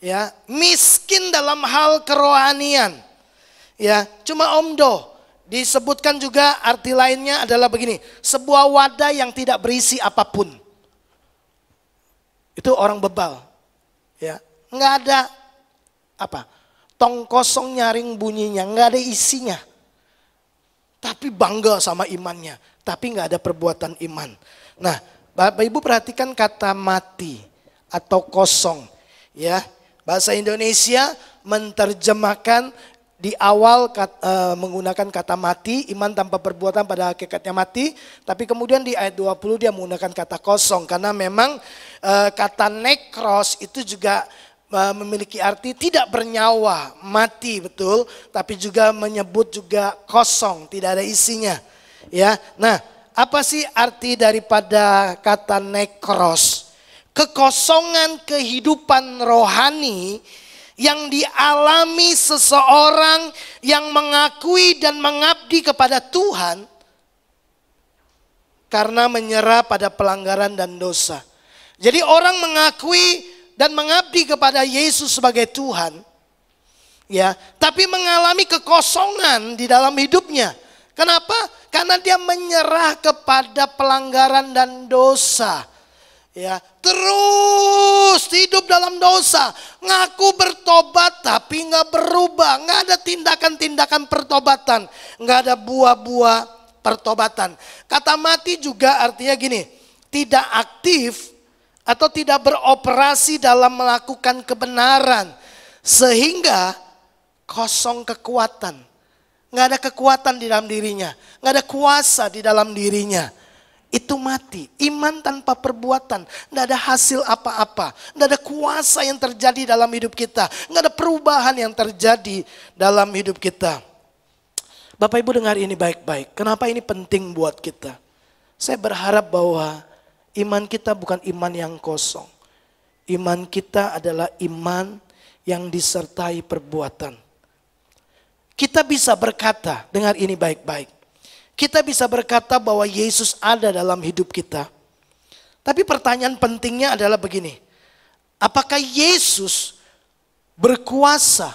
Ya, miskin dalam hal kerohanian. Ya, cuma omdo. Disebutkan juga arti lainnya adalah begini, sebuah wadah yang tidak berisi apapun. Itu orang bebal. Ya, nggak ada apa? Tong kosong nyaring bunyinya, nggak ada isinya. Tapi bangga sama imannya, tapi nggak ada perbuatan iman. Nah, Bapak Ibu perhatikan kata mati atau kosong. Ya, bahasa Indonesia menerjemahkan di awal menggunakan kata mati, iman tanpa perbuatan pada hakikatnya mati. Tapi kemudian di ayat 20 dia menggunakan kata kosong. Karena memang kata nekros itu juga memiliki arti tidak bernyawa, mati betul. Tapi juga menyebut juga kosong, tidak ada isinya. Ya, nah apa sih arti daripada kata nekros? Kekosongan kehidupan rohani yang dialami seseorang yang mengakui dan mengabdi kepada Tuhan karena menyerah pada pelanggaran dan dosa. Jadi orang mengakui dan mengabdi kepada Yesus sebagai Tuhan, ya, tapi mengalami kekosongan di dalam hidupnya. Kenapa? Karena dia menyerah kepada pelanggaran dan dosa. Ya, terus hidup dalam dosa, ngaku bertobat tapi nggak berubah, nggak ada tindakan-tindakan pertobatan, nggak ada buah-buah pertobatan. Kata mati juga artinya gini, tidak aktif atau tidak beroperasi dalam melakukan kebenaran, sehingga kosong kekuatan, nggak ada kekuatan di dalam dirinya, nggak ada kuasa di dalam dirinya. Itu mati, iman tanpa perbuatan, tidak ada hasil apa-apa, tidak ada kuasa yang terjadi dalam hidup kita, tidak ada perubahan yang terjadi dalam hidup kita. Bapak Ibu dengar ini baik-baik, kenapa ini penting buat kita? Saya berharap bahwa iman kita bukan iman yang kosong. Iman kita adalah iman yang disertai perbuatan. Kita bisa berkata, dengar ini baik-baik. Kita bisa berkata bahwa Yesus ada dalam hidup kita. Tapi pertanyaan pentingnya adalah begini. Apakah Yesus berkuasa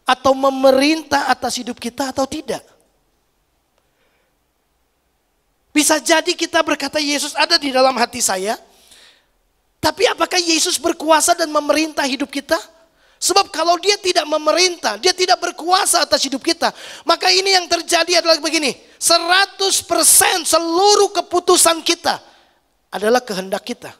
atau memerintah atas hidup kita atau tidak? Bisa jadi kita berkata Yesus ada di dalam hati saya. Tapi apakah Yesus berkuasa dan memerintah hidup kita? Sebab kalau dia tidak memerintah, dia tidak berkuasa atas hidup kita. Maka ini yang terjadi adalah begini. 100% seluruh keputusan kita adalah kehendak kita.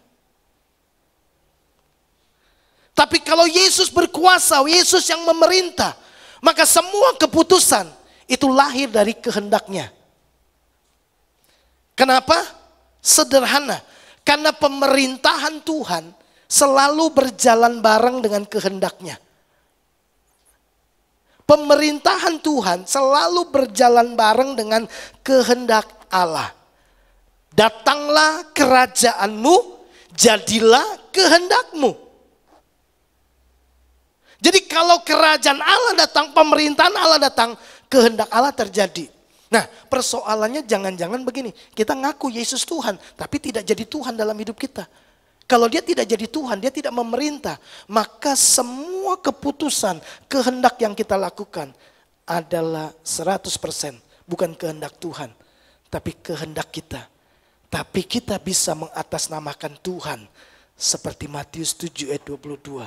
Tapi kalau Yesus berkuasa, Yesus yang memerintah, maka semua keputusan itu lahir dari kehendaknya. Kenapa? Sederhana. Karena pemerintahan Tuhan selalu berjalan bareng dengan kehendaknya. Pemerintahan Tuhan selalu berjalan bareng dengan kehendak Allah. Datanglah kerajaanmu, jadilah kehendakmu. Jadi kalau kerajaan Allah datang, pemerintahan Allah datang, kehendak Allah terjadi. Nah, persoalannya jangan-jangan begini, kita ngaku Yesus Tuhan, tapi tidak jadi Tuhan dalam hidup kita. Kalau dia tidak jadi Tuhan, dia tidak memerintah, maka semua keputusan, kehendak yang kita lakukan adalah 100% bukan kehendak Tuhan, tapi kehendak kita. Tapi kita bisa mengatasnamakan Tuhan seperti Matius 7 ayat 22.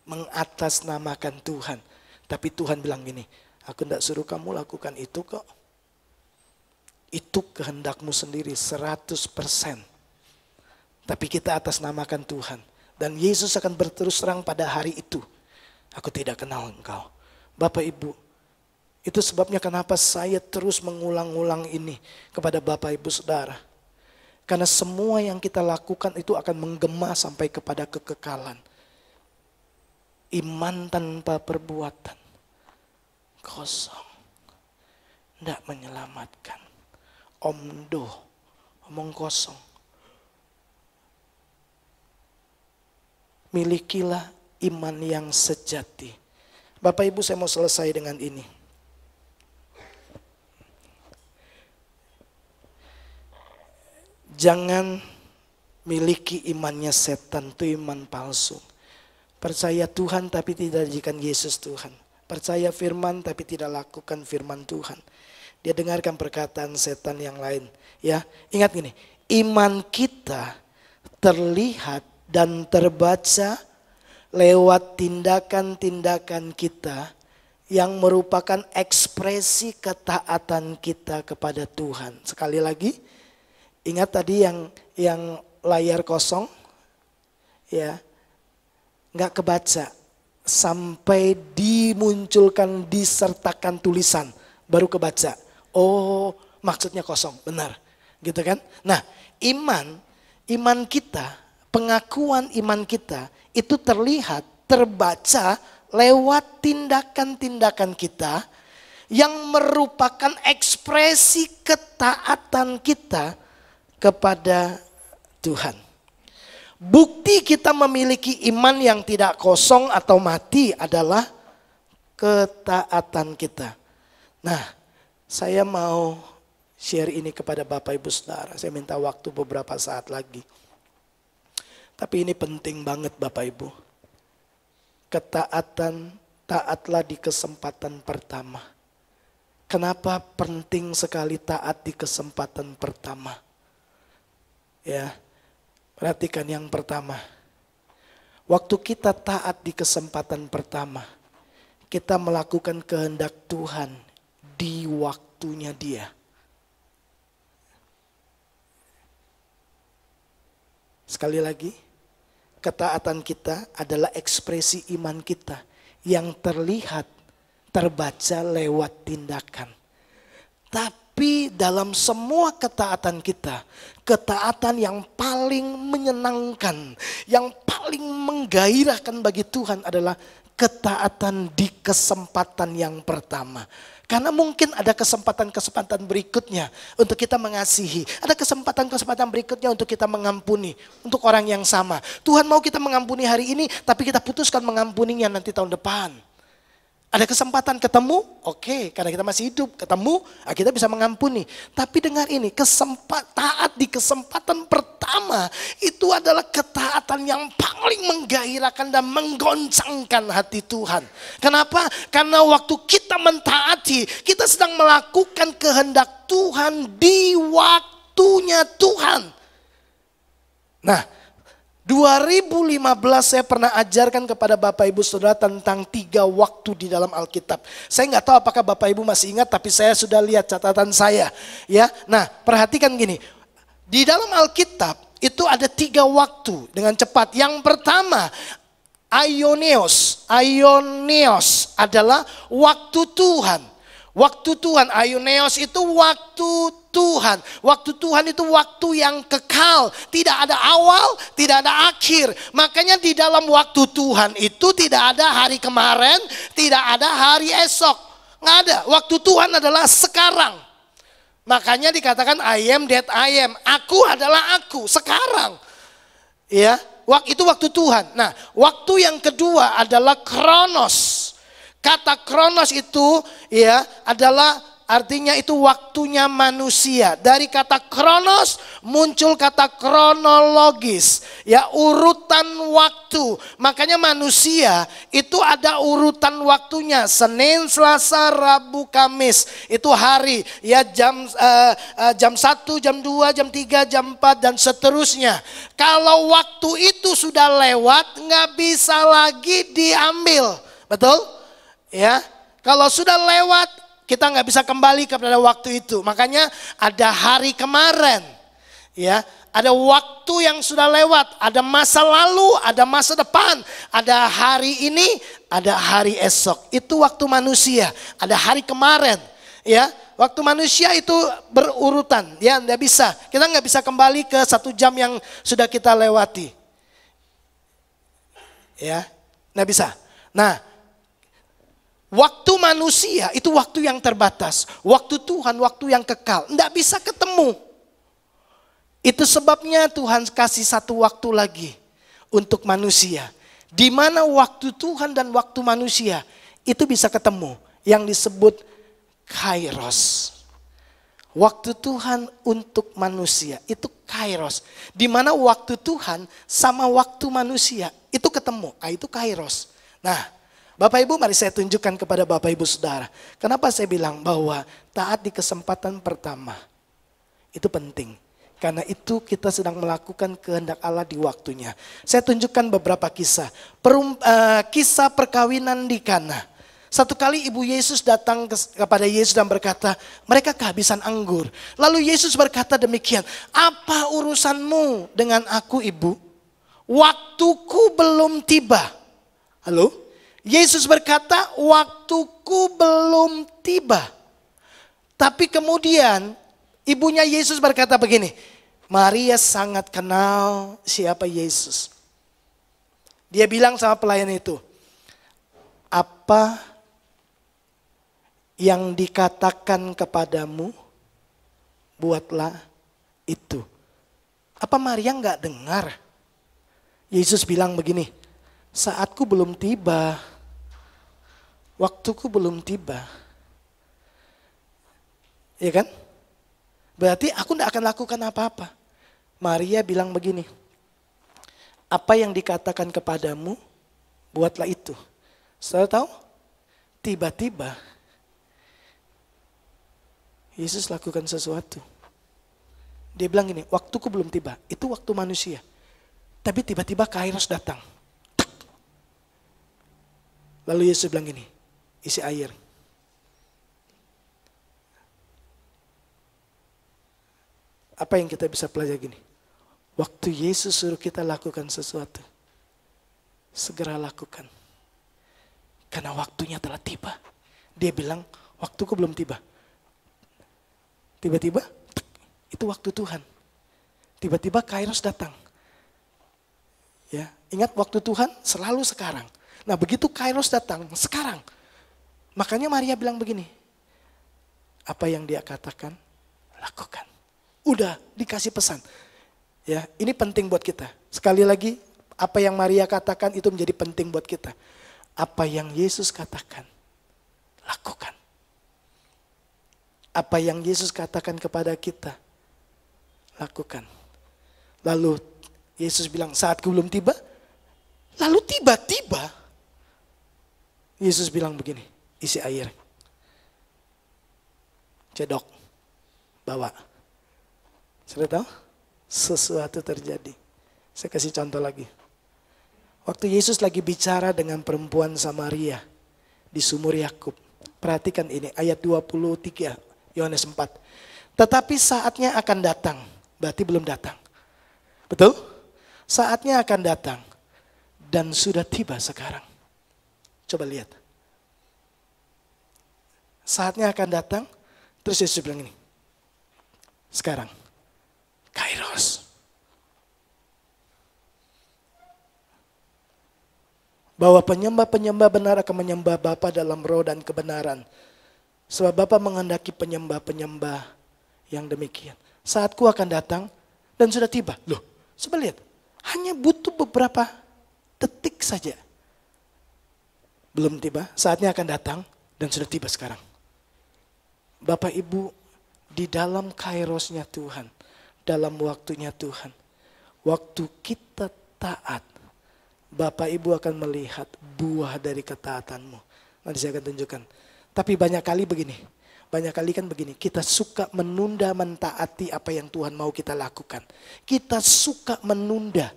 Mengatasnamakan Tuhan. Tapi Tuhan bilang gini, aku tidak suruh kamu lakukan itu kok. Itu kehendakmu sendiri 100%. Tapi kita atasnamakan Tuhan. Dan Yesus akan berterus terang pada hari itu. Aku tidak kenal engkau. Bapak Ibu, itu sebabnya kenapa saya terus mengulang-ulang ini kepada Bapak Ibu Saudara. Karena semua yang kita lakukan itu akan menggema sampai kepada kekekalan. Iman tanpa perbuatan kosong, tidak menyelamatkan. Omdo, omong kosong. Milikilah iman yang sejati. Bapak Ibu, saya mau selesai dengan ini. Jangan miliki imannya setan, itu iman palsu. Percaya Tuhan tapi tidak jadikan Yesus Tuhan. Percaya firman tapi tidak lakukan firman Tuhan. Dia dengarkan perkataan setan yang lain. Ya, ingat gini, iman kita terlihat dan terbaca lewat tindakan-tindakan kita yang merupakan ekspresi ketaatan kita kepada Tuhan. Sekali lagi, ingat tadi yang layar kosong, ya, nggak kebaca sampai dimunculkan, disertakan tulisan, baru kebaca. Oh, maksudnya kosong, benar, gitu kan? Nah, iman kita. Pengakuan iman kita itu terlihat, terbaca lewat tindakan-tindakan kita yang merupakan ekspresi ketaatan kita kepada Tuhan. Bukti kita memiliki iman yang tidak kosong atau mati adalah ketaatan kita. Nah, saya mau share ini kepada Bapak Ibu Saudara. Saya minta waktu beberapa saat lagi. Tapi ini penting banget Bapak Ibu. Ketaatan, taatlah di kesempatan pertama. Kenapa penting sekali taat di kesempatan pertama? Ya, perhatikan yang pertama. Waktu kita taat di kesempatan pertama, kita melakukan kehendak Tuhan di waktunya Dia. Sekali lagi, ketaatan kita adalah ekspresi iman kita yang terlihat, terbaca lewat tindakan. Tapi dalam semua ketaatan kita, ketaatan yang paling menyenangkan, yang paling menggairahkan bagi Tuhan adalah ketaatan di kesempatan yang pertama. Karena mungkin ada kesempatan-kesempatan berikutnya untuk kita mengasihi. Ada kesempatan-kesempatan berikutnya untuk kita mengampuni. Untuk orang yang sama. Tuhan mau kita mengampuni hari ini, tapi kita putuskan mengampuninya nanti tahun depan. Ada kesempatan ketemu, oke, karena kita masih hidup, ketemu, kita bisa mengampuni. Tapi dengar ini, taat di kesempatan pertama itu adalah ketaatan yang paling menggairahkan dan menggoncangkan hati Tuhan. Kenapa? Karena waktu kita mentaati, kita sedang melakukan kehendak Tuhan di waktunya Tuhan. Nah, 2015 saya pernah ajarkan kepada Bapak Ibu Saudara tentang 3 waktu di dalam Alkitab. Saya nggak tahu apakah Bapak Ibu masih ingat, tapi saya sudah lihat catatan saya. Ya, nah perhatikan gini, di dalam Alkitab itu ada 3 waktu dengan cepat. Yang pertama, Aionios. Aionios adalah waktu Tuhan. Waktu Tuhan, Aionios itu waktu Tuhan. Waktu Tuhan itu waktu yang kekal. Tidak ada awal, tidak ada akhir. Makanya di dalam waktu Tuhan itu tidak ada hari kemarin, tidak ada hari esok. Nggak ada. Waktu Tuhan adalah sekarang. Makanya dikatakan I am that I am. Aku adalah aku sekarang. Ya, itu waktu Tuhan. Nah, waktu yang kedua adalah kronos. Kata kronos itu ya adalah artinya itu waktunya manusia. Dari kata kronos muncul kata kronologis, ya urutan waktu. Makanya manusia itu ada urutan waktunya. Senin, Selasa, Rabu, Kamis itu hari. Ya jam 1, jam 2, jam 3, jam 4 dan seterusnya. Kalau waktu itu sudah lewat nggak bisa lagi diambil, betul? Ya, kalau sudah lewat kita nggak bisa kembali kepada waktu itu. Makanya ada hari kemarin, ya, ada waktu yang sudah lewat, ada masa lalu, ada masa depan, ada hari ini, ada hari esok. Itu waktu manusia. Ada hari kemarin, ya. Waktu manusia itu berurutan, ya, nggak bisa. Kita nggak bisa kembali ke 1 jam yang sudah kita lewati, ya, nggak bisa. Nah. Waktu manusia itu waktu yang terbatas. Waktu Tuhan waktu yang kekal. Tidak bisa ketemu. Itu sebabnya Tuhan kasih 1 waktu lagi untuk manusia. Di mana waktu Tuhan dan waktu manusia itu bisa ketemu. Yang disebut kairos. Waktu Tuhan untuk manusia itu kairos. Di mana waktu Tuhan sama waktu manusia itu ketemu. Itu kairos. Nah, Bapak Ibu, mari saya tunjukkan kepada Bapak Ibu Saudara. Kenapa saya bilang bahwa taat di kesempatan pertama itu penting. Karena itu kita sedang melakukan kehendak Allah di waktunya. Saya tunjukkan beberapa kisah. Kisah perkawinan di Kana. Satu kali ibu Yesus datang kepada Yesus dan berkata, mereka kehabisan anggur. Lalu Yesus berkata demikian, apa urusanmu dengan aku ibu? Waktuku belum tiba. Halo? Yesus berkata, waktuku belum tiba. Tapi kemudian ibunya Yesus berkata begini, Maria sangat kenal siapa Yesus. Dia bilang sama pelayan itu, apa yang dikatakan kepadamu, buatlah itu. Apa Maria nggak dengar? Yesus bilang begini, saatku belum tiba. Waktuku belum tiba. Ya kan? Berarti aku tidak akan lakukan apa-apa. Maria bilang begini, apa yang dikatakan kepadamu, buatlah itu. Saudara tahu? Tiba-tiba Yesus lakukan sesuatu. Dia bilang gini, waktuku belum tiba. Itu waktu manusia. Tapi tiba-tiba kairos datang. Lalu Yesus bilang gini, isi air. Apa yang kita bisa pelajari gini? Waktu Yesus suruh kita lakukan sesuatu, segera lakukan. Karena waktunya telah tiba. Dia bilang, waktuku belum tiba. Tiba-tiba, itu waktu Tuhan. Tiba-tiba kairos datang. Ya, ingat waktu Tuhan selalu sekarang. Nah begitu kairos datang, sekarang. Makanya Maria bilang begini, apa yang dia katakan, lakukan. Udah dikasih pesan. Ya, ini penting buat kita. Sekali lagi, apa yang Maria katakan itu menjadi penting buat kita. Apa yang Yesus katakan, lakukan. Apa yang Yesus katakan kepada kita, lakukan. Lalu Yesus bilang, saatku belum tiba. Lalu tiba-tiba Yesus bilang begini, isi air. Cedok, bawa. Sudah tahu? Sesuatu terjadi. Saya kasih contoh lagi. Waktu Yesus lagi bicara dengan perempuan Samaria di sumur Yakub. Perhatikan ini ayat 23 Yohanes 4. Tetapi saatnya akan datang. Berarti belum datang. Betul? Saatnya akan datang. Dan sudah tiba sekarang. Coba lihat. Saatnya akan datang. Terus Yesus bilang ini. Sekarang. Kairos. Bahwa penyembah-penyembah benar akan menyembah Bapa dalam roh dan kebenaran. Sebab Bapa menghendaki penyembah-penyembah yang demikian. Saatku akan datang dan sudah tiba. Loh, coba lihat. Hanya butuh beberapa detik saja. Belum tiba, saatnya akan datang dan sudah tiba sekarang. Bapak Ibu, di dalam kairosnya Tuhan, dalam waktunya Tuhan, waktu kita taat, Bapak Ibu akan melihat buah dari ketaatanmu. Nanti saya akan tunjukkan. Tapi banyak kali begini. Banyak kali kan begini. Kita suka menunda mentaati apa yang Tuhan mau kita lakukan. Kita suka menunda.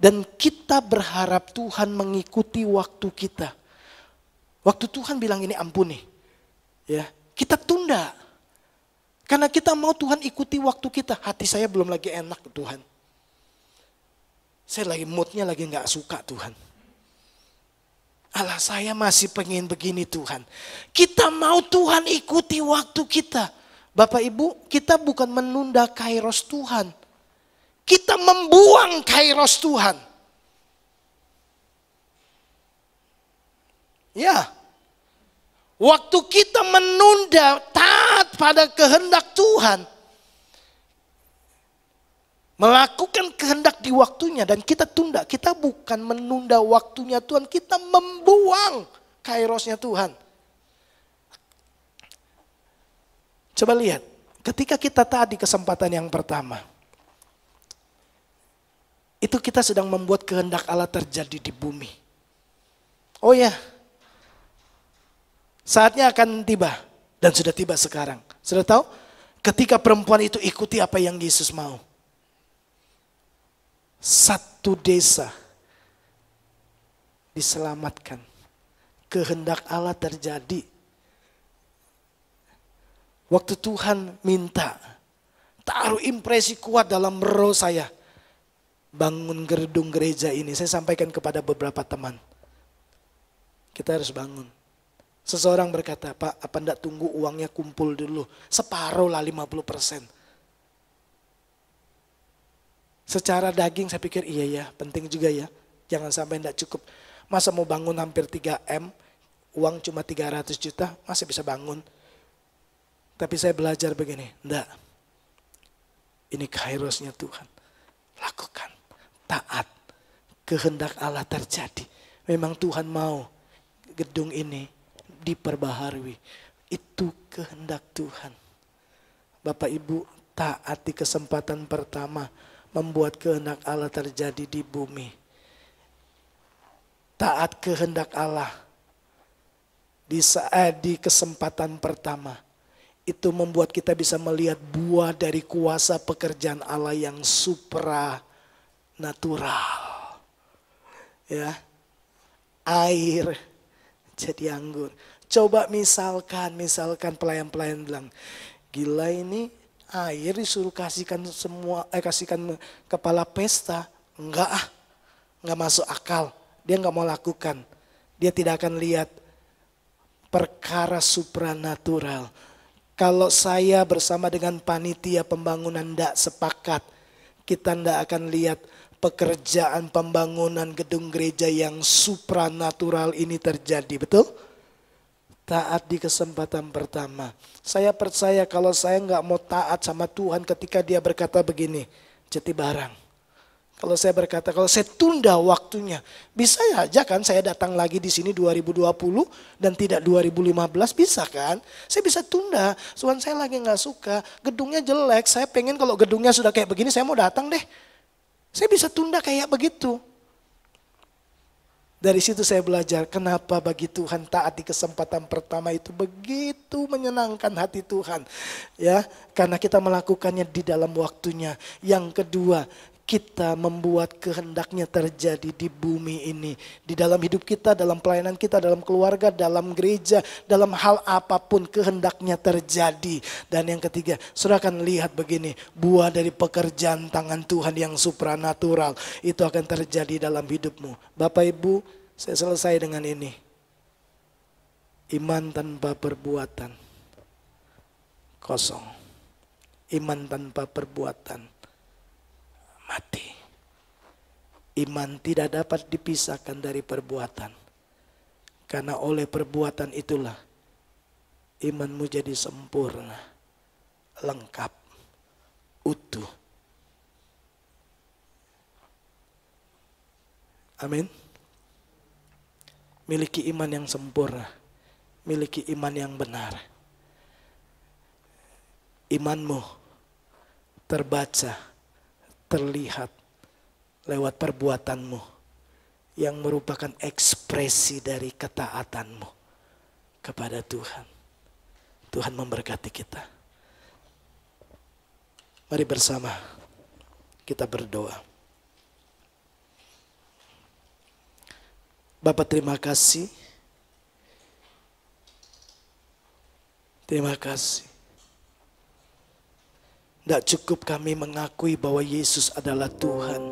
Dan kita berharap Tuhan mengikuti waktu kita. Waktu Tuhan bilang ini ampuni. Ya, kita tunda. Karena kita mau Tuhan ikuti waktu kita. Hati saya belum lagi enak Tuhan. Saya lagi moodnya lagi gak suka Tuhan. Allah, saya masih pengen begini Tuhan. Kita mau Tuhan ikuti waktu kita. Bapak Ibu, kita bukan menunda kairos Tuhan. Kita membuang kairos Tuhan. Ya. Waktu kita menunda taat pada kehendak Tuhan. Melakukan kehendak di waktunya dan kita tunda. Kita bukan menunda waktunya Tuhan. Kita membuang kairosnya Tuhan. Coba lihat. Ketika kita taat di kesempatan yang pertama. Itu kita sedang membuat kehendak Allah terjadi di bumi. Oh ya. Saatnya akan tiba. Dan sudah tiba sekarang. Sudah tahu? Ketika perempuan itu ikuti apa yang Yesus mau. Satu desa diselamatkan. Kehendak Allah terjadi. Waktu Tuhan minta, taruh impresi kuat dalam roh saya. Bangun gedung gereja ini. Saya sampaikan kepada beberapa teman. Kita harus bangun. Seseorang berkata, Pak, apa enggak tunggu uangnya kumpul dulu. Separuh lah 50%. Secara daging saya pikir iya ya, penting juga ya. Jangan sampai enggak cukup. Masa mau bangun hampir 3M, uang cuma 300 juta, masih bisa bangun. Tapi saya belajar begini, enggak. Ini kairosnya Tuhan. Lakukan, taat, kehendak Allah terjadi. Memang Tuhan mau gedung ini diperbaharui. Itu kehendak Tuhan. Bapak Ibu, taat di kesempatan pertama. Membuat kehendak Allah terjadi di bumi. Taat kehendak Allah di kesempatan pertama. Itu membuat kita bisa melihat buah dari kuasa pekerjaan Allah yang supranatural. Ya, air jadi anggur. Coba misalkan pelayan-pelayan bilang, gila ini air disuruh kasihkan kepala pesta. Enggak masuk akal. Dia enggak mau lakukan. Dia tidak akan lihat perkara supranatural. Kalau saya bersama dengan panitia pembangunan enggak sepakat, kita enggak akan lihat pekerjaan pembangunan gedung gereja yang supranatural ini terjadi. Betul? Taat di kesempatan pertama. Saya percaya kalau saya nggak mau taat sama Tuhan ketika dia berkata begini. Jati barang. Kalau saya berkata, kalau saya tunda waktunya, bisa aja kan saya datang lagi di sini 2020 dan tidak 2015, bisa kan? Saya bisa tunda, Tuhan saya lagi nggak suka, gedungnya jelek, saya pengen kalau gedungnya sudah kayak begini saya mau datang deh. Saya bisa tunda kayak begitu. Dari situ saya belajar kenapa bagi Tuhan taat di kesempatan pertama itu begitu menyenangkan hati Tuhan. Ya, karena kita melakukannya di dalam waktunya. Yang kedua, kita membuat kehendaknya terjadi di bumi ini. Di dalam hidup kita, dalam pelayanan kita, dalam keluarga, dalam gereja, dalam hal apapun kehendaknya terjadi. Dan yang ketiga, saudara akan lihat begini, buah dari pekerjaan tangan Tuhan yang supranatural itu akan terjadi dalam hidupmu. Bapak Ibu, saya selesai dengan ini. Iman tanpa perbuatan kosong. Iman tanpa perbuatan mati. Iman tidak dapat dipisahkan dari perbuatan. Karena oleh perbuatan itulah imanmu jadi sempurna, lengkap, utuh. Amin. Miliki iman yang sempurna, miliki iman yang benar. Imanmu terbaca, terlihat lewat perbuatanmu yang merupakan ekspresi dari ketaatanmu kepada Tuhan. Tuhan memberkati kita. Mari bersama kita berdoa. Bapa, terima kasih. Terima kasih. Tidak cukup kami mengakui bahwa Yesus adalah Tuhan.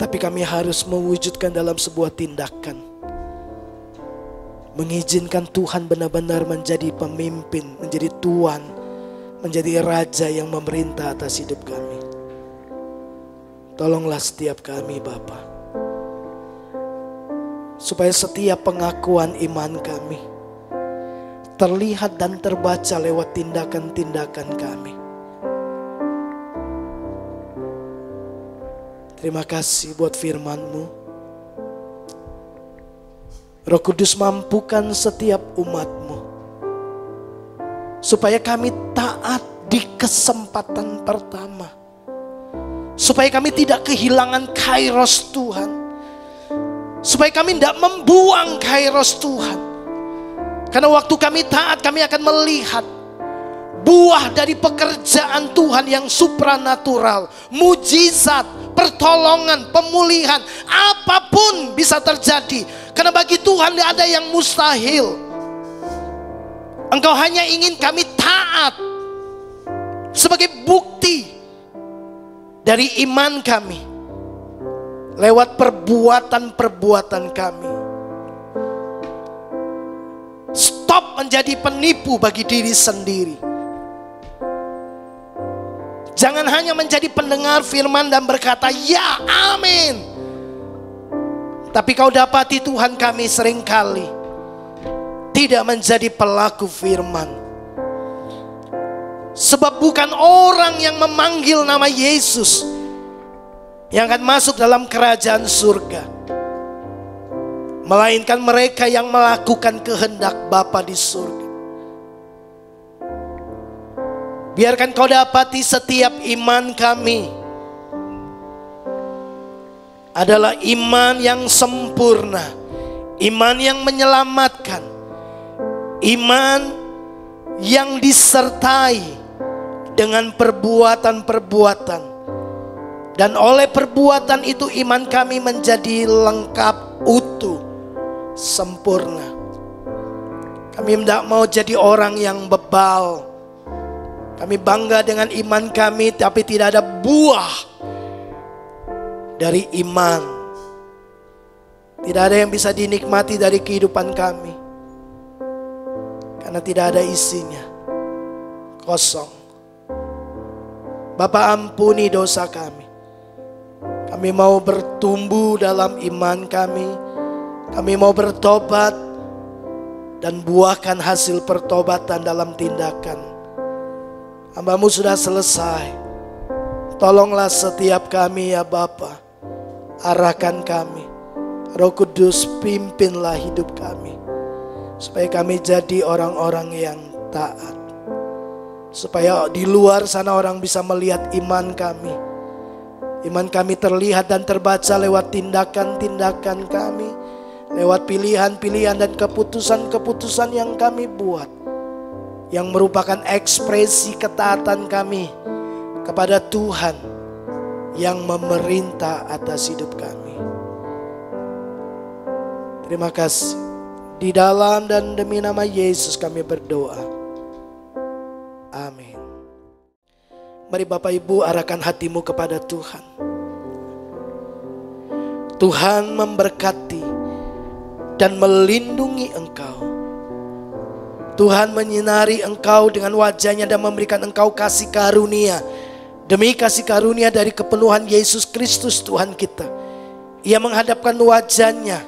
Tapi kami harus mewujudkan dalam sebuah tindakan. Mengizinkan Tuhan benar-benar menjadi pemimpin, menjadi Tuhan, menjadi Raja yang memerintah atas hidup kami. Tolonglah setiap kami Bapa. Supaya setiap pengakuan iman kami terlihat dan terbaca lewat tindakan-tindakan kami. Terima kasih buat firman-Mu. Roh Kudus, mampukan setiap umat-Mu supaya kami taat di kesempatan pertama. Supaya kami tidak kehilangan kairos Tuhan. Supaya kami tidak membuang kairos Tuhan. Karena waktu kami taat, kami akan melihat buah dari pekerjaan Tuhan yang supranatural, mujizat, pertolongan, pemulihan, apapun bisa terjadi. Karena bagi Tuhan tidak ada yang mustahil. Engkau hanya ingin kami taat sebagai bukti dari iman kami lewat perbuatan-perbuatan kami. Stop menjadi penipu bagi diri sendiri. Jangan hanya menjadi pendengar firman dan berkata ya amin. Tapi kau dapati Tuhan kami seringkali tidak menjadi pelaku firman. Sebab bukan orang yang memanggil nama Yesus yang akan masuk dalam kerajaan surga, melainkan mereka yang melakukan kehendak Bapa di surga. Biarkan kau dapati setiap iman kami adalah iman yang sempurna, iman yang menyelamatkan, iman yang disertai dengan perbuatan-perbuatan. Dan oleh perbuatan itu iman kami menjadi lengkap, utuh, sempurna. Kami tidak mau jadi orang yang bebal. Kami bangga dengan iman kami, tapi tidak ada buah dari iman. Tidak ada yang bisa dinikmati dari kehidupan kami, karena tidak ada isinya, kosong. Bapa, ampuni dosa kami. Kami mau bertumbuh dalam iman kami. Kami mau bertobat dan buahkan hasil pertobatan dalam tindakan. Hamba-Mu sudah selesai. Tolonglah setiap kami ya Bapa. Arahkan kami. Roh Kudus, pimpinlah hidup kami. Supaya kami jadi orang-orang yang taat. Supaya di luar sana orang bisa melihat iman kami. Iman kami terlihat dan terbaca lewat tindakan-tindakan kami. Lewat pilihan-pilihan dan keputusan-keputusan yang kami buat. Yang merupakan ekspresi ketaatan kami kepada Tuhan yang memerintah atas hidup kami. Terima kasih. Di dalam dan demi nama Yesus kami berdoa. Amin. Mari Bapak Ibu arahkan hatimu kepada Tuhan. Tuhan memberkati dan melindungi engkau. Tuhan menyinari engkau dengan wajahnya dan memberikan engkau kasih karunia. Demi kasih karunia dari kepenuhan Yesus Kristus Tuhan kita. Ia menghadapkan wajahnya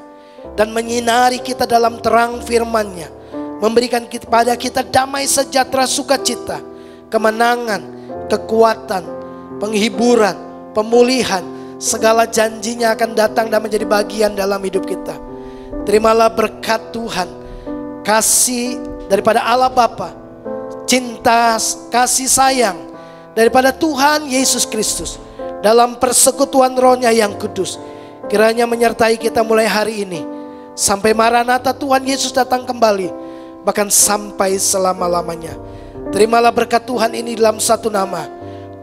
dan menyinari kita dalam terang firman-Nya. Memberikan kepada kita damai sejahtera sukacita, kemenangan, kekuatan, penghiburan, pemulihan. Segala janjinya akan datang dan menjadi bagian dalam hidup kita. Terimalah berkat Tuhan, kasih daripada Allah Bapa, cinta, kasih sayang daripada Tuhan Yesus Kristus dalam persekutuan Roh-Nya yang kudus, kiranya menyertai kita mulai hari ini sampai Maranatha Tuhan Yesus datang kembali, bahkan sampai selama-lamanya. Terimalah berkat Tuhan ini dalam satu nama,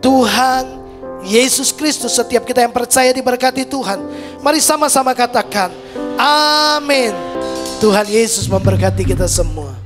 Tuhan Yesus Kristus. Setiap kita yang percaya diberkati Tuhan. Mari sama-sama katakan amin. Tuhan Yesus memberkati kita semua.